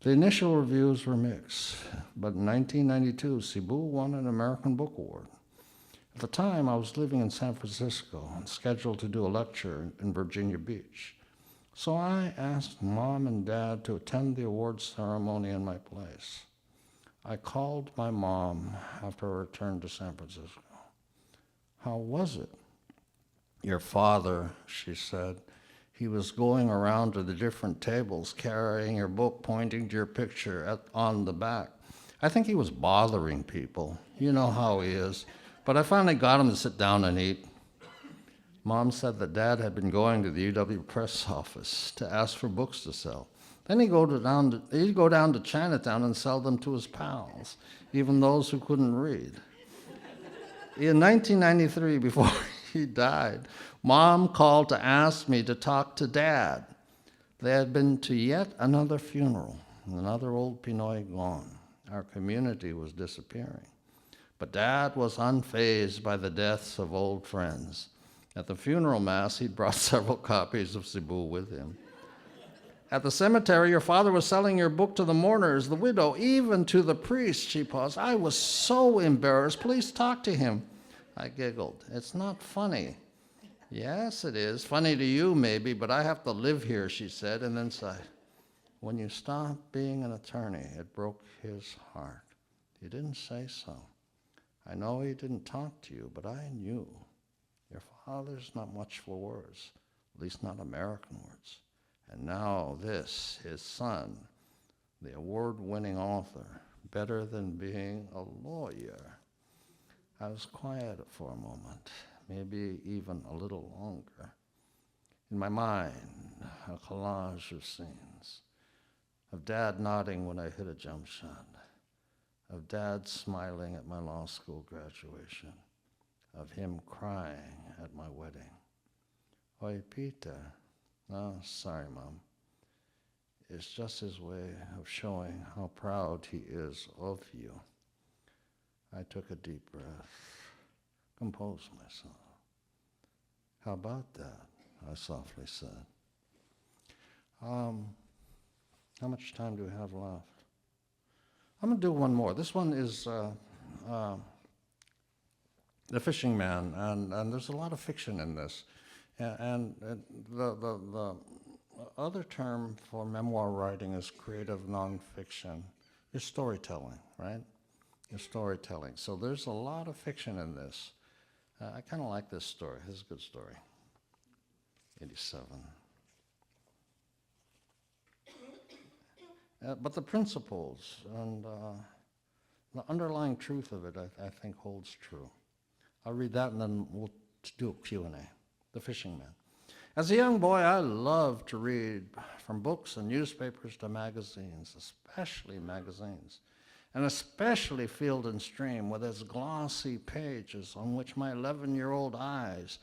S2: The initial reviews were mixed, but in 1992, Cebu won an American Book Award. At the time, I was living in San Francisco and scheduled to do a lecture in Virginia Beach. So I asked Mom and Dad to attend the awards ceremony in my place. I called my mom after I returned to San Francisco. How was it? Your father, she said, he was going around to the different tables, carrying your book, pointing to your picture on the back. I think he was bothering people. You know how he is. But I finally got him to sit down and eat. Mom said that Dad had been going to the UW press office to ask for books to sell. Then he'd go down to Chinatown and sell them to his pals, even those who couldn't read. In 1993, before he died, Mom called to ask me to talk to Dad. They had been to yet another funeral, another old Pinoy gone. Our community was disappearing. But Dad was unfazed by the deaths of old friends. At the funeral mass, he'd brought several copies of Cebu with him. At the cemetery, your father was selling your book to the mourners, the widow, even to the priest, she paused. I was so embarrassed. Please talk to him. I giggled. It's not funny. Yes, it is. Funny to you, maybe, but I have to live here, she said, and then sighed. When you stopped being an attorney, it broke his heart. He didn't say so. I know he didn't talk to you, but I knew. Your father's not much for words, at least not American words. And now this, his son, the award-winning author, better than being a lawyer. I was quiet for a moment, maybe even a little longer. In my mind, a collage of scenes, of Dad nodding when I hit a jump shot, of Dad smiling at my law school graduation, of him crying at my wedding. Oi, Peter. No, sorry, Mom. It's just his way of showing how proud he is of you. I took a deep breath, composed myself. How about that? I softly said. How much time do we have left? I'm going to do one more. This one is The Fishing Man, and there's a lot of fiction in this. And the other term for memoir writing is creative nonfiction. It's storytelling, right? It's storytelling. So there's a lot of fiction in this. I kind of like this story. This is a good story. 87. But the principles and the underlying truth of it, I think, holds true. I'll read that and then we'll do a Q&A. The Fishing Man. As a young boy, I loved to read, from books and newspapers to magazines, especially magazines, and especially Field and Stream with its glossy pages on which my 11-year-old eyes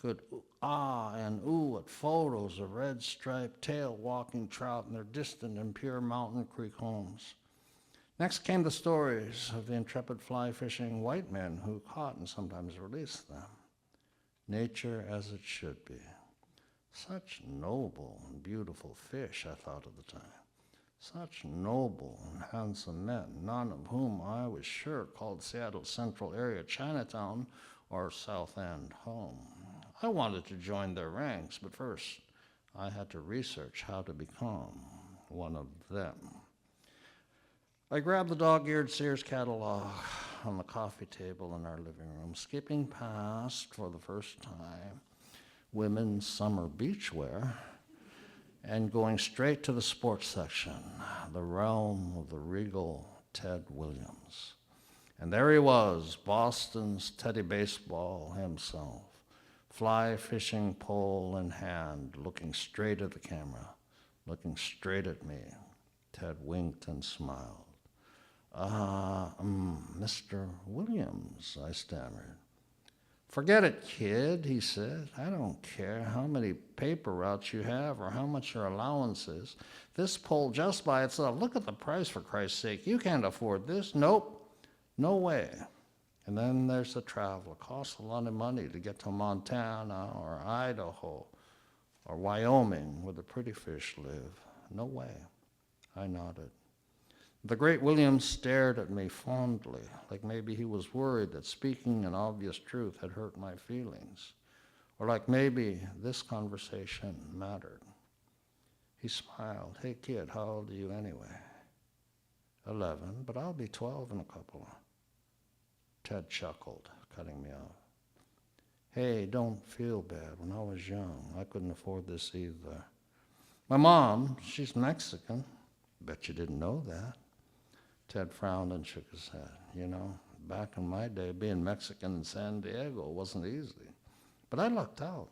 S2: could ah and ooh at photos of red-striped tail-walking trout in their distant and pure Mountain Creek homes. Next came the stories of the intrepid fly-fishing white men who caught and sometimes released them. Nature as it should be. Such noble and beautiful fish, I thought at the time. Such noble and handsome men, none of whom I was sure called Seattle's central area Chinatown or South End home. I wanted to join their ranks, but first I had to research how to become one of them. I grabbed the dog-eared Sears catalog on the coffee table in our living room, skipping past, for the first time, women's summer beachwear, and going straight to the sports section, the realm of the regal Ted Williams. And there he was, Boston's Teddy Baseball himself, fly fishing pole in hand, looking straight at the camera, looking straight at me. Ted winked and smiled. Mr. Williams, I stammered. Forget it, kid, he said. I don't care how many paper routes you have or how much your allowance is. This pole just by itself, look at the price, for Christ's sake. You can't afford this. Nope, no way. And then there's the travel. It costs a lot of money to get to Montana or Idaho or Wyoming where the pretty fish live. No way. I nodded. The great Williams stared at me fondly, like maybe he was worried that speaking an obvious truth had hurt my feelings, or like maybe this conversation mattered. He smiled. Hey, kid, how old are you anyway? 11, but I'll be 12 in a couple. Ted chuckled, cutting me off. Hey, don't feel bad. When I was young, I couldn't afford this either. My mom, she's Mexican. Bet you didn't know that. Ted frowned and shook his head. You know, back in my day, being Mexican in San Diego wasn't easy. But I lucked out.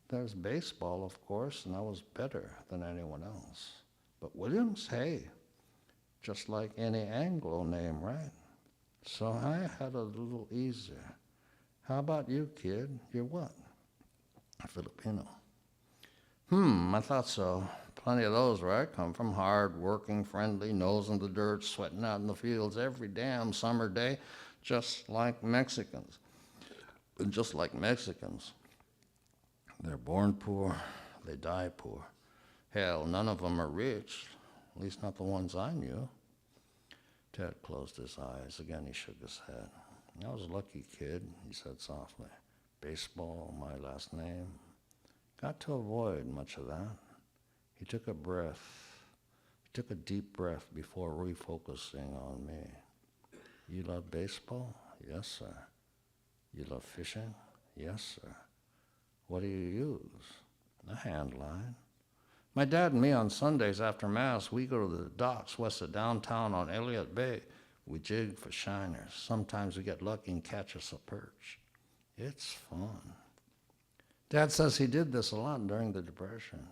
S2: There's baseball, of course, and I was better than anyone else. But Williams, hey, just like any Anglo name, right? So I had a little easier. How about you, kid? You're what? A Filipino. I thought so. Plenty of those where I come from. Hard working, friendly, nose in the dirt, sweating out in the fields every damn summer day, just like Mexicans. And just like Mexicans, they're born poor, they die poor. Hell, none of them are rich, at least not the ones I knew. Ted closed his eyes. Again, he shook his head. I was a lucky kid, he said softly. Baseball, my last name. Got to avoid much of that. He took a breath. He took a deep breath before refocusing on me. You love baseball? Yes, sir. You love fishing? Yes, sir. What do you use? A hand line. My dad and me on Sundays after Mass, we go to the docks west of downtown on Elliott Bay. We jig for shiners. Sometimes we get lucky and catch us a perch. It's fun. Dad says he did this a lot during the Depression.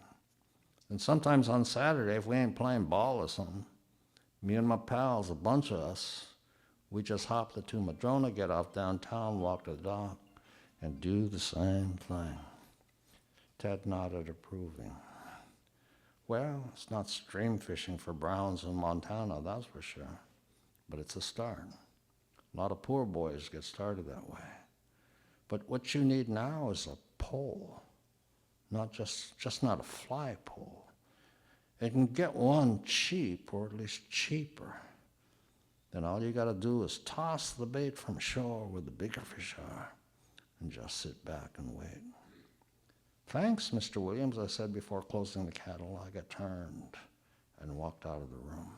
S2: And sometimes on Saturday, if we ain't playing ball or something, me and my pals, a bunch of us, we just hop the two Madrona, get off downtown, walk to the dock, and do the same thing. Ted nodded approving. Well, it's not stream fishing for browns in Montana, that's for sure. But it's a start. A lot of poor boys get started that way. But what you need now is a pole, not just not a fly pole. You can get one cheap, or at least cheaper. Then all you got to do is toss the bait from shore where the bigger fish are and just sit back and wait. Thanks, Mr. Williams, I said before closing the catalog. I turned and walked out of the room.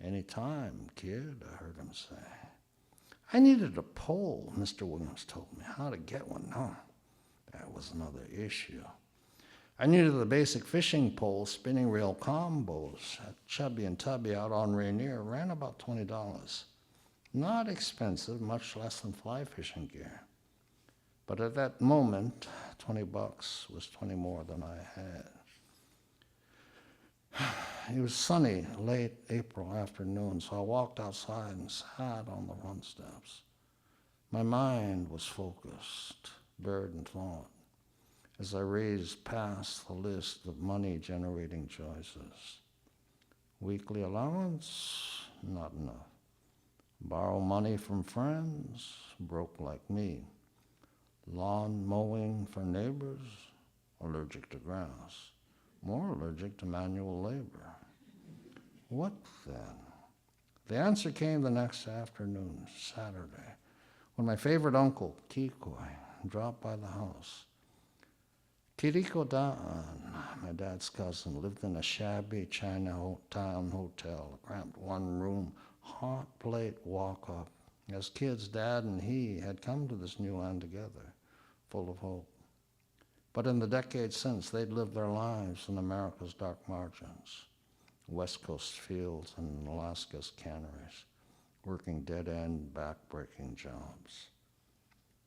S2: Any time, kid, I heard him say. I needed a pole, Mr. Williams told me. How to get one? No, that was another issue. I needed the basic fishing pole, spinning reel combos at Chubby and Tubby out on Rainier. Ran about $20. Not expensive, much less than fly fishing gear. But at that moment, $20 was 20 more than I had. It was sunny, late April afternoon, so I walked outside and sat on the front steps. My mind was focused, buried in thought, as I raised past the list of money-generating choices. Weekly allowance? Not enough. Borrow money from friends? Broke like me. Lawn mowing for neighbors? Allergic to grass. More allergic to manual labor. What then? The answer came the next afternoon, Saturday, when my favorite uncle, Kikoy, dropped by the house. Kiriko Daan, my dad's cousin, lived in a shabby Chinatown hotel, a cramped one-room, hot plate walk-up. As kids, Dad and he had come to this new land together, full of hope. But in the decades since, they'd lived their lives in America's dark margins, West Coast fields and Alaska's canneries, working dead-end, back-breaking jobs.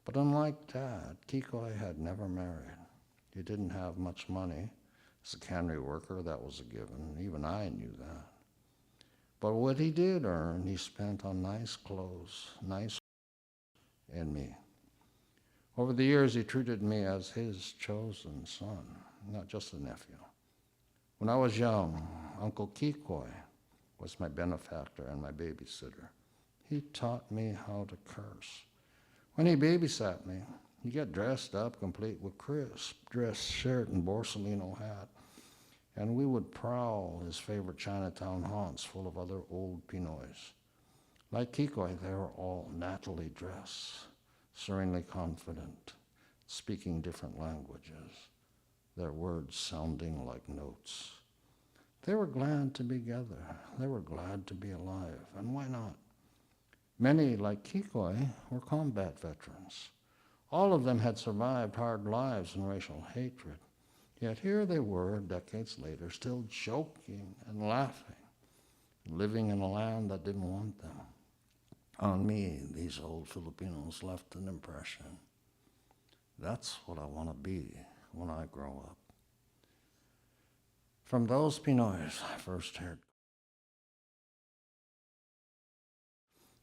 S2: But unlike Dad, Kikoy had never married. He didn't have much money. As a cannery worker, that was a given. Even I knew that. But what he did earn, he spent on nice clothes, nice and me. Over the years, he treated me as his chosen son, not just a nephew. When I was young, Uncle Kikoy was my benefactor and my babysitter. He taught me how to curse. When he babysat me, he'd get dressed up, complete with crisp dress shirt and Borsalino hat, and we would prowl his favorite Chinatown haunts full of other old Pinoys. Like Kikoy, they were all nattily dressed, serenely confident, speaking different languages, their words sounding like notes. They were glad to be together. They were glad to be alive, and why not? Many, like Kikoy, were combat veterans, All of them had survived hard lives and racial hatred. Yet here they were, decades later, still joking and laughing, living in a land that didn't want them. On me, these old Filipinos left an impression. That's what I want to be when I grow up. From those Pinoys I first heard,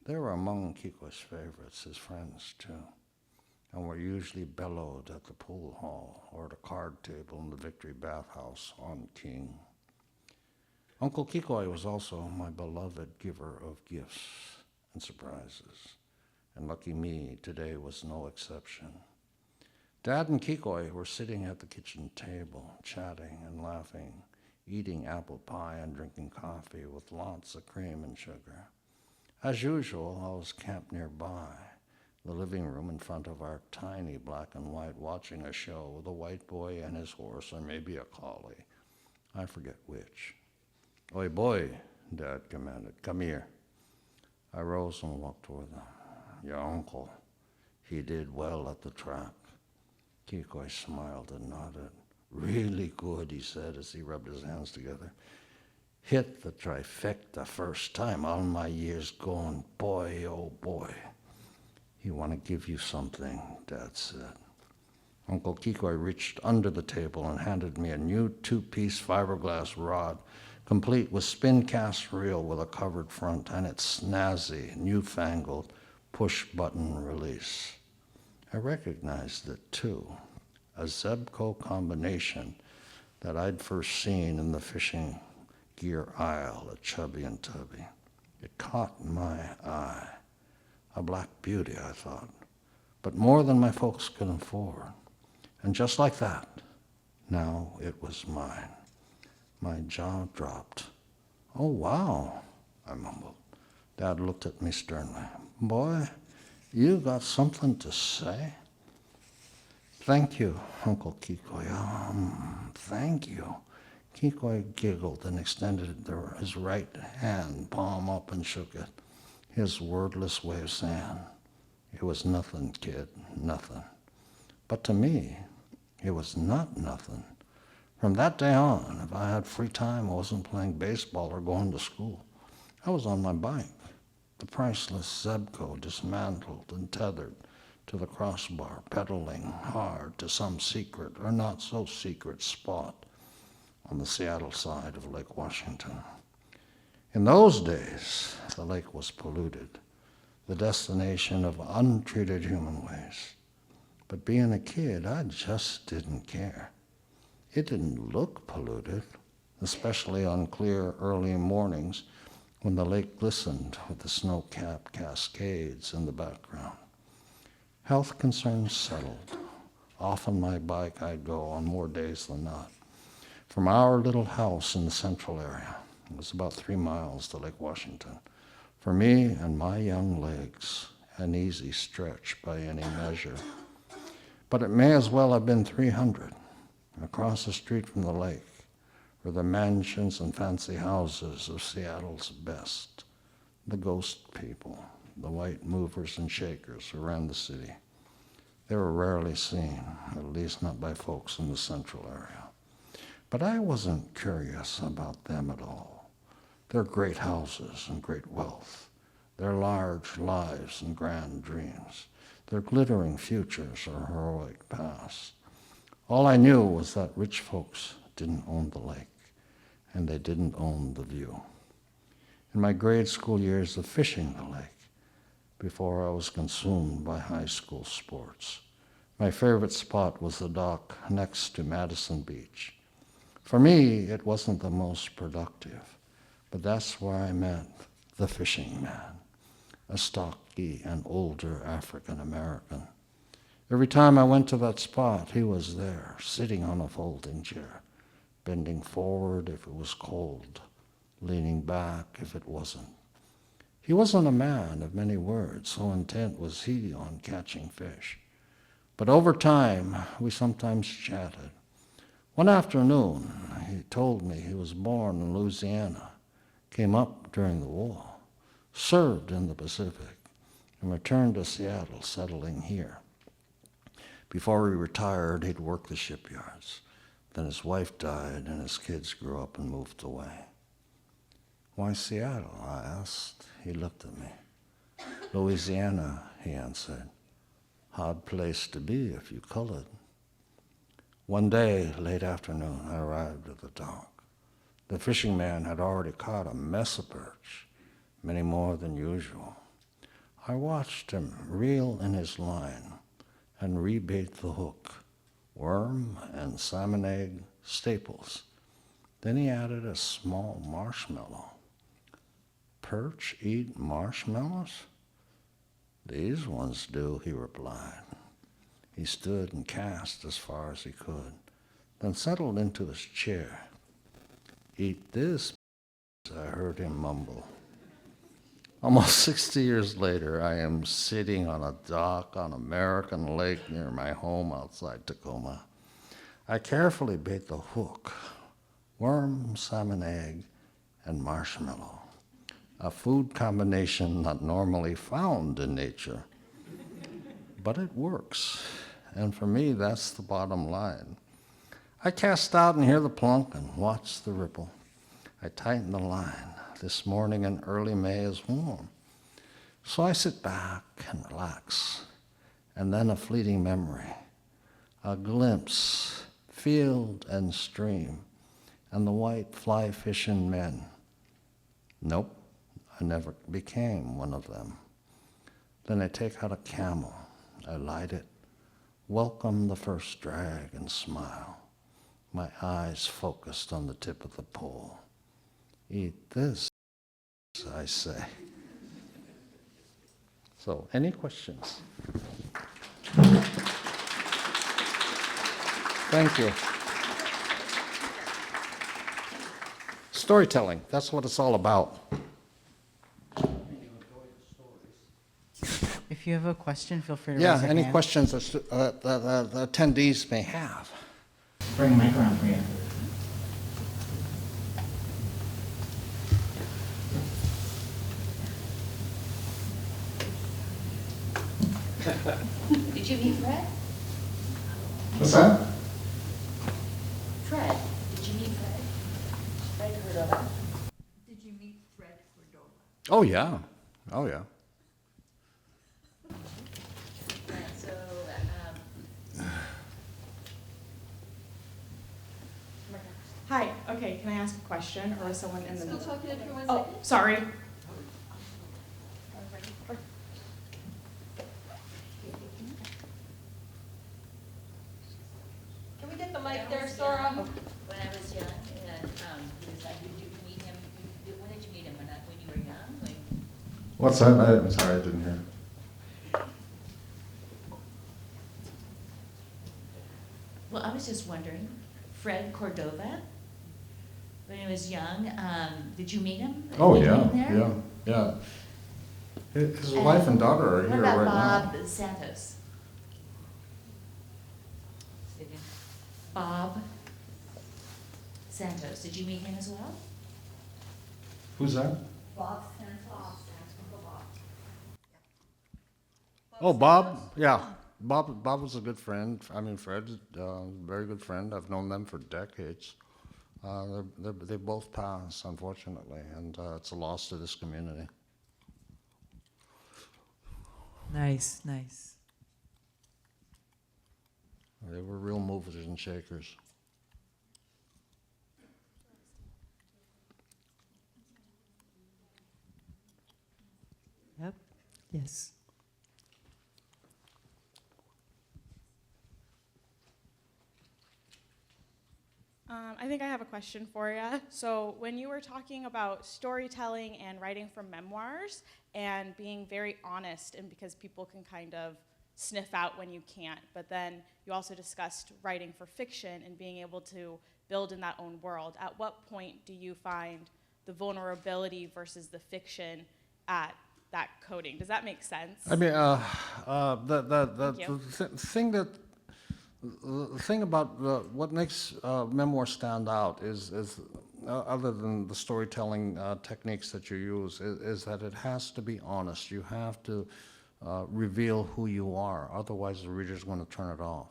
S2: they were among Kiko's favorites, his friends too, and were usually bellowed at the pool hall or the card table in the Victory Bathhouse on King. Uncle Kikoy was also my beloved giver of gifts and surprises, and lucky me, today was no exception. Dad and Kikoy were sitting at the kitchen table, chatting and laughing, eating apple pie and drinking coffee with lots of cream and sugar. As usual, I was camped nearby, the living room in front of our tiny black and white, watching a show with a white boy and his horse, or maybe a collie. I forget which. "Oi, boy," Dad commanded, "come here." I rose and walked toward them. "Your uncle, he did well at the track." Kikoy smiled and nodded. "Really good," he said as he rubbed his hands together. "Hit the trifecta first time all my years going. Boy, oh boy." "He want to give you something," Dad said. Uncle Kikoy reached under the table and handed me a new 2-piece fiberglass rod, complete with spin cast reel with a covered front and its snazzy, newfangled push-button release. I recognized it too, a Zebco combination that I'd first seen in the fishing gear aisle at Chubby and Tubby. It caught my eye. A black beauty, I thought, but more than my folks could afford. And just like that, now it was mine. My jaw dropped. "Oh, wow," I mumbled. Dad looked at me sternly. "Boy, you got something to say?" "Thank you, Uncle Kikoy. Thank you." Kikoy giggled and extended his right hand, palm up, and shook it, his wordless way of saying, "It was nothing, kid, nothing." But to me, it was not nothing. From that day on, if I had free time, I wasn't playing baseball or going to school. I was on my bike, the priceless Zebco dismantled and tethered to the crossbar, pedaling hard to some secret or not so secret spot on the Seattle side of Lake Washington. In those days, the lake was polluted, the destination of untreated human waste. But being a kid, I just didn't care. It didn't look polluted, especially on clear early mornings when the lake glistened with the snow-capped cascades in the background. Health concerns settled. Off on my bike I'd go on more days than not. From our little house in the central area, it was about 3 miles to Lake Washington. For me and my young legs, an easy stretch by any measure. But it may as well have been 300. Across the street from the lake were the mansions and fancy houses of Seattle's best, the ghost people, the white movers and shakers who ran the city. They were rarely seen, at least not by folks in the central area. But I wasn't curious about them at all. Their great houses and great wealth, their large lives and grand dreams, their glittering futures or heroic past. All I knew was that rich folks didn't own the lake, and they didn't own the view. In my grade school years of fishing the lake, before I was consumed by high school sports, my favorite spot was the dock next to Madison Beach. For me, it wasn't the most productive, but that's where I met the fishing man, a stocky and older African American. Every time I went to that spot, he was there, sitting on a folding chair, bending forward if it was cold, leaning back if it wasn't. He wasn't a man of many words, so intent was he on catching fish. But over time, we sometimes chatted. One afternoon, he told me he was born in Louisiana, came up during the war, served in the Pacific, and returned to Seattle, settling here. Before he retired, he'd work the shipyards. Then his wife died and his kids grew up and moved away. "Why Seattle?" I asked. He looked at me. "Louisiana," he answered. "Hard place to be if you colored." One day, late afternoon, I arrived at the dock. The fishing man had already caught a mess of perch, many more than usual. I watched him reel in his line and rebait the hook, worm and salmon egg staples. Then he added a small marshmallow. "Perch eat marshmallows?" "These ones do," he replied. He stood and cast as far as he could, then settled into his chair. "Eat this," I heard him mumble. Almost 60 years later, I am sitting on a dock on American Lake near my home outside Tacoma. I carefully bait the hook, worm, salmon egg, and marshmallow, a food combination not normally found in nature. But it works, and for me, that's the bottom line. I cast out and hear the plunk and watch the ripple. I tighten the line. This morning in early May is warm. So I sit back and relax, and then a fleeting memory, a glimpse, field and stream, and the white fly-fishing men. Nope, I never became one of them. Then I take out a Camel, I light it, welcome the first drag and smile, my eyes focused on the tip of the pole. "Eat this," I say. So, any questions? Thank you. Storytelling, that's what it's all about.
S1: If you have a question, feel free to raise your hand.
S2: Any questions that the attendees may have?
S1: Bring a mic around for you.
S3: Did you meet Fred?
S2: What's that?
S3: Fred? Did you meet Fred? Fred Cordova? Did you meet Fred Cordova?
S2: Oh, yeah. Oh, yeah.
S3: So,
S4: Hi, okay, can I ask a question, or is someone in the?
S3: still talking to everyone?
S4: Oh, sorry.
S3: Can we get the mic there, Sora? When I was young, he was like, did you meet him, when did you meet him, when you were young?
S2: What's that? I'm sorry, I didn't hear.
S3: Well, I was just wondering, Fred Cordova, when he was young, did you meet him?
S2: Oh,
S3: Did you
S2: yeah,
S3: meet him there?
S2: yeah. His wife and daughter are
S3: What
S2: here
S3: about
S2: right now.
S3: Bob Santos? Bob Santos, did you meet him as well?
S2: Who's that?
S3: Bob Santos.
S2: Oh, Bob? Yeah. Bob was a good friend. I mean, Fred's a very good friend. I've known them for decades. They both passed, unfortunately, and it's a loss to this community.
S5: Nice, nice.
S2: They were real movers and shakers.
S5: Yep. Yes.
S4: I think I have a question for you. So when you were talking about storytelling and writing from memoirs and being very honest, and because people can kind of sniff out when you can't, but then you also discussed writing for fiction and being able to build in that own world. At what point do you find the vulnerability versus the fiction at that coding? Does that make sense?
S2: I mean,
S4: Thank you.
S2: the thing about what makes memoir stand out is other than the storytelling techniques that you use, is that it has to be honest. You have to reveal who you are. Otherwise, the reader's going to turn it off.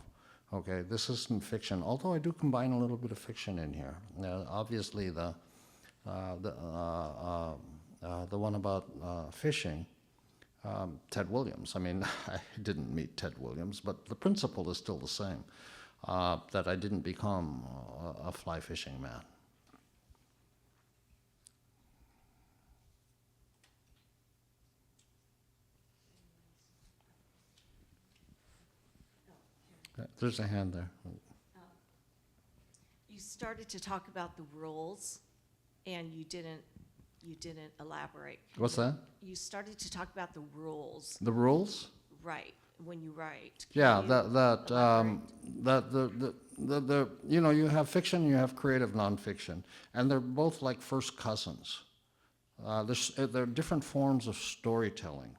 S2: Okay, this isn't fiction, although I do combine a little bit of fiction in here. Obviously, the one about fishing, Ted Williams. I mean, I didn't meet Ted Williams, but the principle is still the same, that I didn't become a fly fishing man. There's a hand there.
S6: You started to talk about the rules, and you didn't elaborate.
S2: What's that?
S6: You started to talk about the rules,
S2: The rules?
S6: right? When you write.
S2: Yeah,
S6: Can you elaborate?
S2: you know, you have fiction, you have creative nonfiction, and they're both like first cousins. They're different forms of storytelling.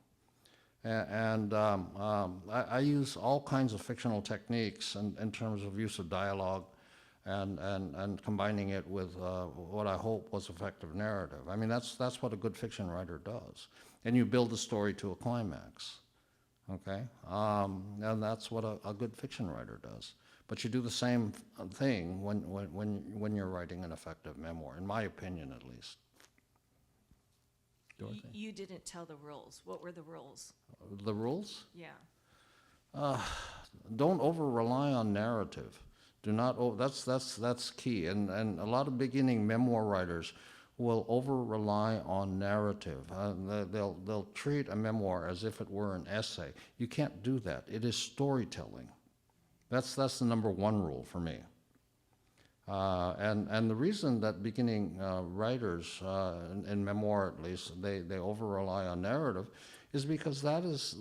S2: I use all kinds of fictional techniques in terms of use of dialogue and combining it with what I hope was effective narrative. I mean, that's what a good fiction writer does. And you build a story to a climax, okay? And that's what a good fiction writer does. But you do the same thing when you're writing an effective memoir, in my opinion at least.
S6: You didn't tell the rules. What were the rules?
S2: The rules?
S6: Yeah.
S2: Don't over-rely on narrative. Do not, that's key. And a lot of beginning memoir writers will over-rely on narrative. They'll treat a memoir as if it were an essay. You can't do that. It is storytelling. That's the number one rule for me. And the reason that beginning writers, in memoir at least, they over-rely on narrative is because that's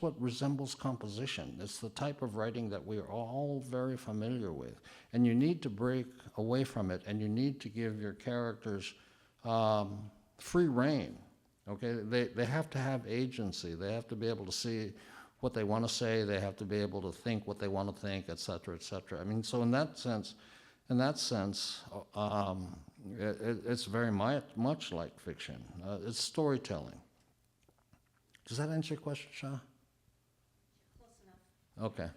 S2: what resembles composition. It's the type of writing that we are all very familiar with. And you need to break away from it, and you need to give your characters free rein. Okay, they have to have agency. They have to be able to see what they want to say. They have to be able to think what they want to think, et cetera, et cetera. I mean, so in that sense, it's very much like fiction. It's storytelling. Does that answer your question, Shah?
S6: Close enough.
S2: Okay.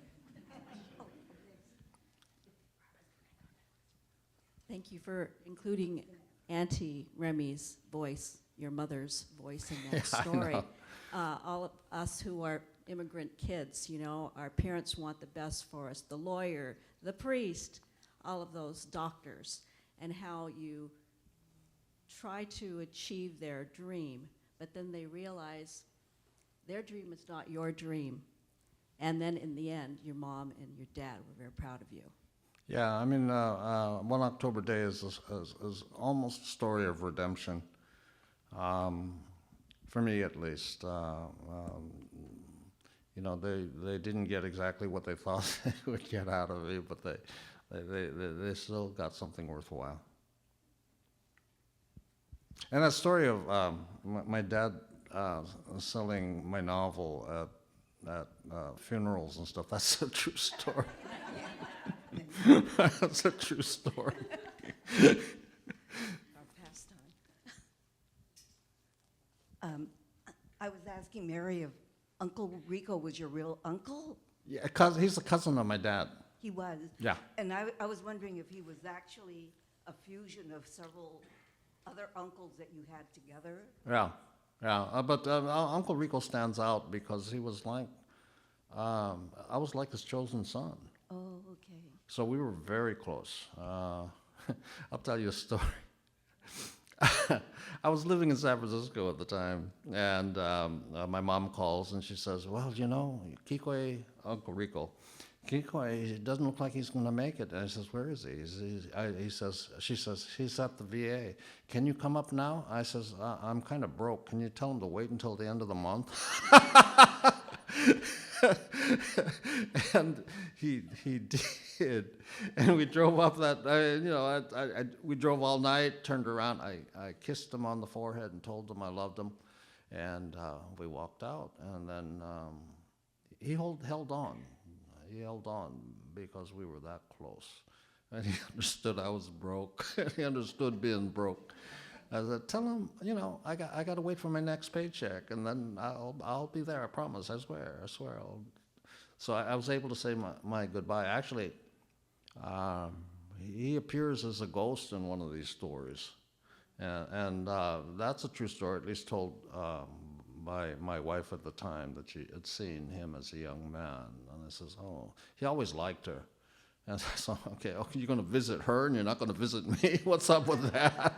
S7: Thank you for including Auntie Remy's voice, your mother's voice in that story. All of us who are immigrant kids, you know, our parents want the best for us, the lawyer, the priest, all of those doctors, and how you try to achieve their dream, but then they realize their dream is not your dream. And then in the end, your mom and your dad were very proud of you.
S2: Yeah, I mean, One October Day is almost a story of redemption, for me at least. You know, they didn't get exactly what they thought they would get out of me, but they still got something worthwhile. And that story of my dad selling my novel at funerals and stuff, that's a true story. That's a true story.
S6: Our pastime.
S8: I was asking Mary if Uncle Rico was your real uncle?
S2: Yeah, he's a cousin of my dad.
S8: He was?
S2: Yeah.
S8: And I was wondering if he was actually a fusion of several other uncles that you had together?
S2: Yeah. But Uncle Rico stands out because he was like, I was like his chosen son.
S8: Oh, okay.
S2: So we were very close. I'll tell you a story. I was living in San Francisco at the time, and my mom calls and she says, well, you know, Kikoy, Uncle Rico, Kikoy, it doesn't look like he's going to make it. And I says, where is he? She says, he's at the VA. Can you come up now? I says, I'm kind of broke. Can you tell him to wait until the end of the month? And he did, and we drove up that. We drove all night. Turned around. I kissed him on the forehead and told him I loved him, and we walked out. And then he held on. He held on because we were that close, and he understood I was broke. He understood being broke. I said, tell him, I got to wait for my next paycheck, and then I'll be there. I promise. I swear. So I was able to say my goodbye. Actually, he appears as a ghost in one of these stories, and that's a true story, at least told by my wife at the time, that she had seen him as a young man. And I says, oh, he always liked her. And I said, okay, you're going to visit her and you're not going to visit me? What's up with that?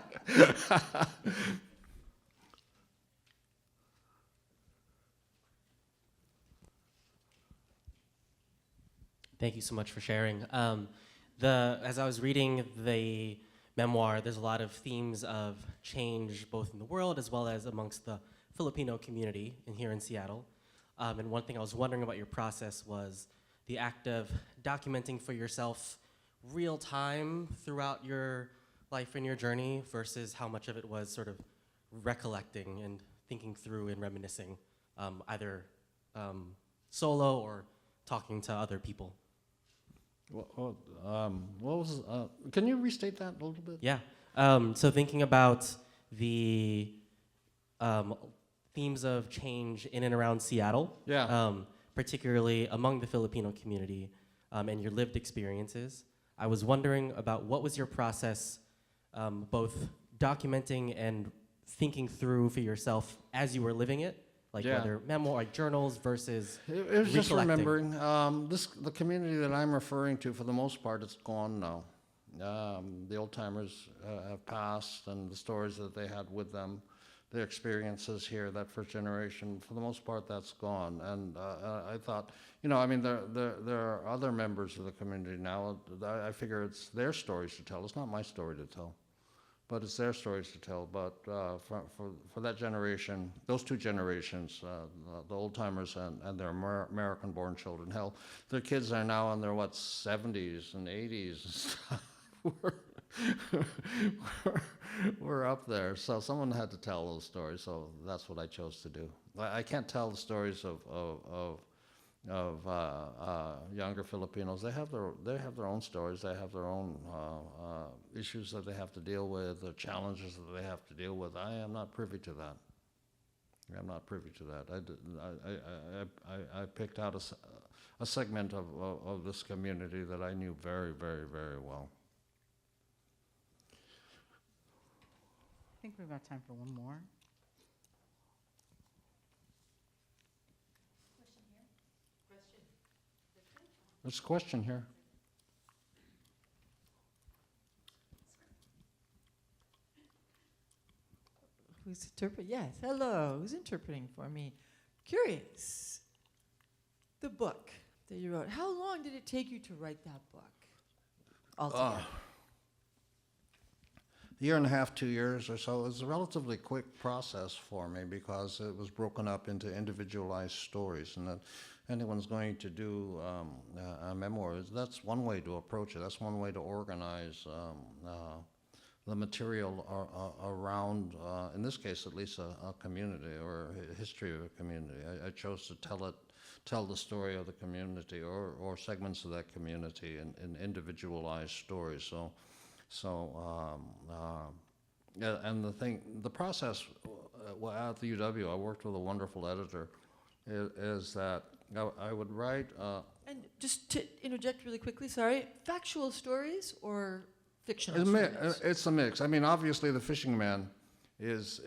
S9: Thank you so much for sharing. As I was reading the memoir, there's a lot of themes of change, both in the world as well as amongst the Filipino community here in Seattle. And one thing I was wondering about your process was the act of documenting for yourself real time throughout your life and your journey versus how much of it was sort of recollecting and thinking through and reminiscing, either solo or talking to other people.
S2: What was? Can you restate that a little bit?
S9: Yeah. So thinking about the themes of change in and around Seattle,
S2: Yeah.
S9: Particularly among the Filipino community, and your lived experiences, I was wondering about what was your process, both documenting and thinking through for yourself as you were living it, like
S2: Yeah.
S9: whether memoir, like journals versus
S2: It was just
S9: recollecting.
S2: remembering. The community that I'm referring to, for the most part, it's gone now. The old timers have passed, and the stories that they had with them, their experiences here, that first generation, for the most part, that's gone. And I thought, there are other members of the community now. I figure it's their stories to tell. It's not my story to tell, but it's their stories to tell. But for that generation, those two generations, the old timers and their American-born children, hell, their kids are now in their 70s and 80s and stuff. We're up there, so someone had to tell those stories. So that's what I chose to do. I can't tell the stories of younger Filipinos. They have their own stories. They have their own issues that they have to deal with, the challenges that they have to deal with. I am not privy to that. I'm not privy to that. I picked out a segment of this community that I knew very, very, very well.
S1: I think we've got time for one more.
S2: There's a question here.
S5: Who's interpreting? Yes, hello. Who's interpreting for me? Curious. The book that you wrote, how long did it take you to write that book altogether?
S2: A year and a half, 2 years or so. It was a relatively quick process for me because it was broken up into individualized stories, and that anyone's going to do a memoir, that's one way to approach it. That's one way to organize the material around, in this case at least, a community or a history of a community. I chose to tell the story of the community or segments of that community in individualized stories. And the process at the UW, I worked with a wonderful editor, is that I would write.
S5: And just to interject really quickly, sorry, factual stories or fictional
S2: It's
S5: stories?
S2: it's a mix. I mean, obviously, The Fishing Man is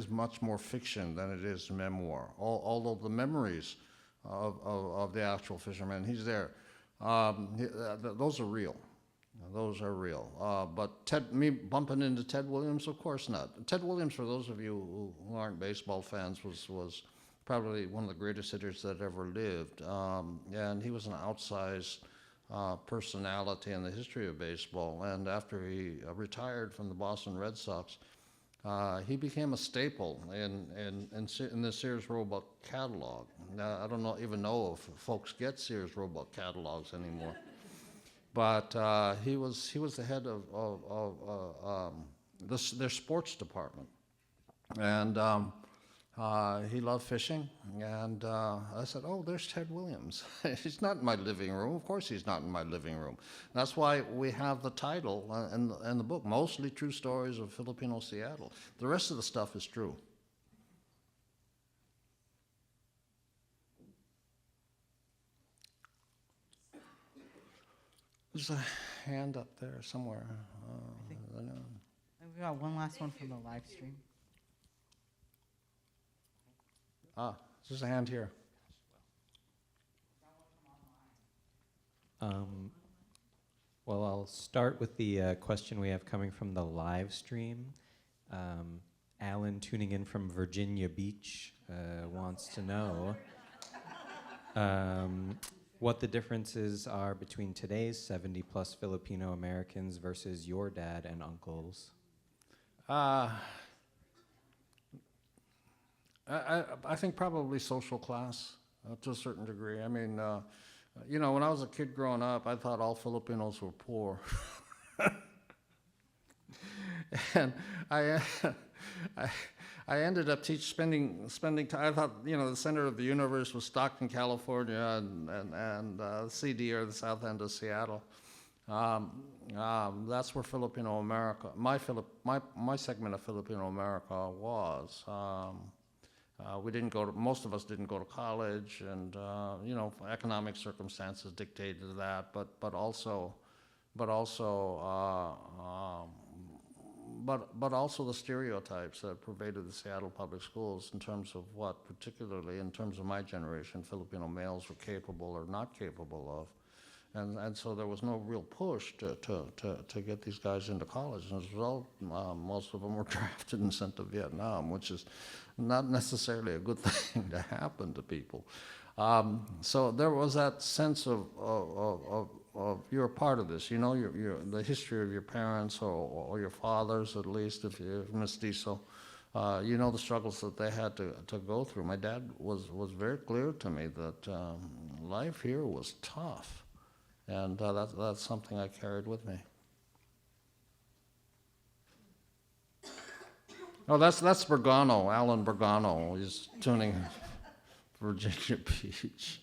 S2: much more fiction than it is memoir. Although the memories of the actual fisherman, he's there. Those are real. Those are real. But me bumping into Ted Williams, of course not. Ted Williams, for those of you who aren't baseball fans, was probably one of the greatest hitters that ever lived. And he was an outsized personality in the history of baseball. And after he retired from the Boston Red Sox, he became a staple in the Sears Roebuck catalog. Now, I don't even know if folks get Sears Roebuck catalogs anymore. But he was the head of their sports department, and He loved fishing, and I said, "Oh, there's Ted Williams. He's not in my living room. Of course he's not in my living room." That's why we have the title in the book, Mostly True Stories of Filipino Seattle. The rest of the stuff is true. There's a hand up there somewhere. I don't know.
S1: We got one last one from the live stream.
S2: There's a hand here.
S10: Well, I'll start with the question we have coming from the live stream. Alan, tuning in from Virginia Beach, wants to know what the differences are between today's 70-plus Filipino Americans versus your dad and uncles.
S2: I think probably social class to a certain degree. I mean, you know, when I was a kid growing up, I thought all Filipinos were poor. And I ended up spending time. I thought, you know, the center of the universe was Stockton, California, and CD, or the south end of Seattle. That's where Filipino America, my segment of Filipino America was. We didn't go to, most of us didn't go to college, and you know, economic circumstances dictated that, but also the stereotypes that pervaded the Seattle public schools in terms of what, particularly in terms of my generation, Filipino males were capable or not capable of. And so there was no real push to get these guys into college. And as a result, most of them were drafted and sent to Vietnam, which is not necessarily a good thing to happen to people. So there was that sense of you're a part of this, you know, the history of your parents or your fathers, at least, if you're mestizo. You know the struggles that they had to go through. My dad was very clear to me that life here was tough. And that's something I carried with me. Oh, that's Bergano, Alan Bergano. He's tuning Virginia Beach.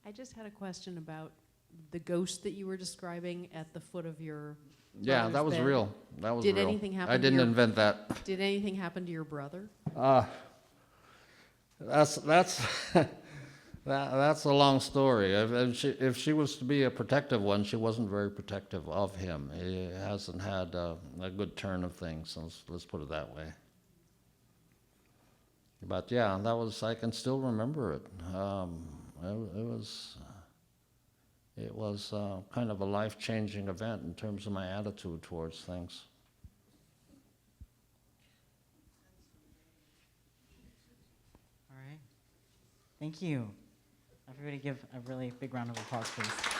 S11: I just had a question about the ghost that you were describing at the foot of your
S2: Yeah, that was
S11: bed.
S2: real. That was
S11: Did
S2: real.
S11: anything happen
S2: I
S11: to
S2: didn't
S11: your-
S2: invent that.
S11: Did anything happen to your brother?
S2: That's that's a long story. If she was to be a protective one, she wasn't very protective of him. He hasn't had a good turn of things. Let's put it that way. But yeah, that was. I can still remember it. It was kind of a life-changing event in terms of my attitude towards things.
S1: All right. Thank you. Everybody give a really big round of applause, please.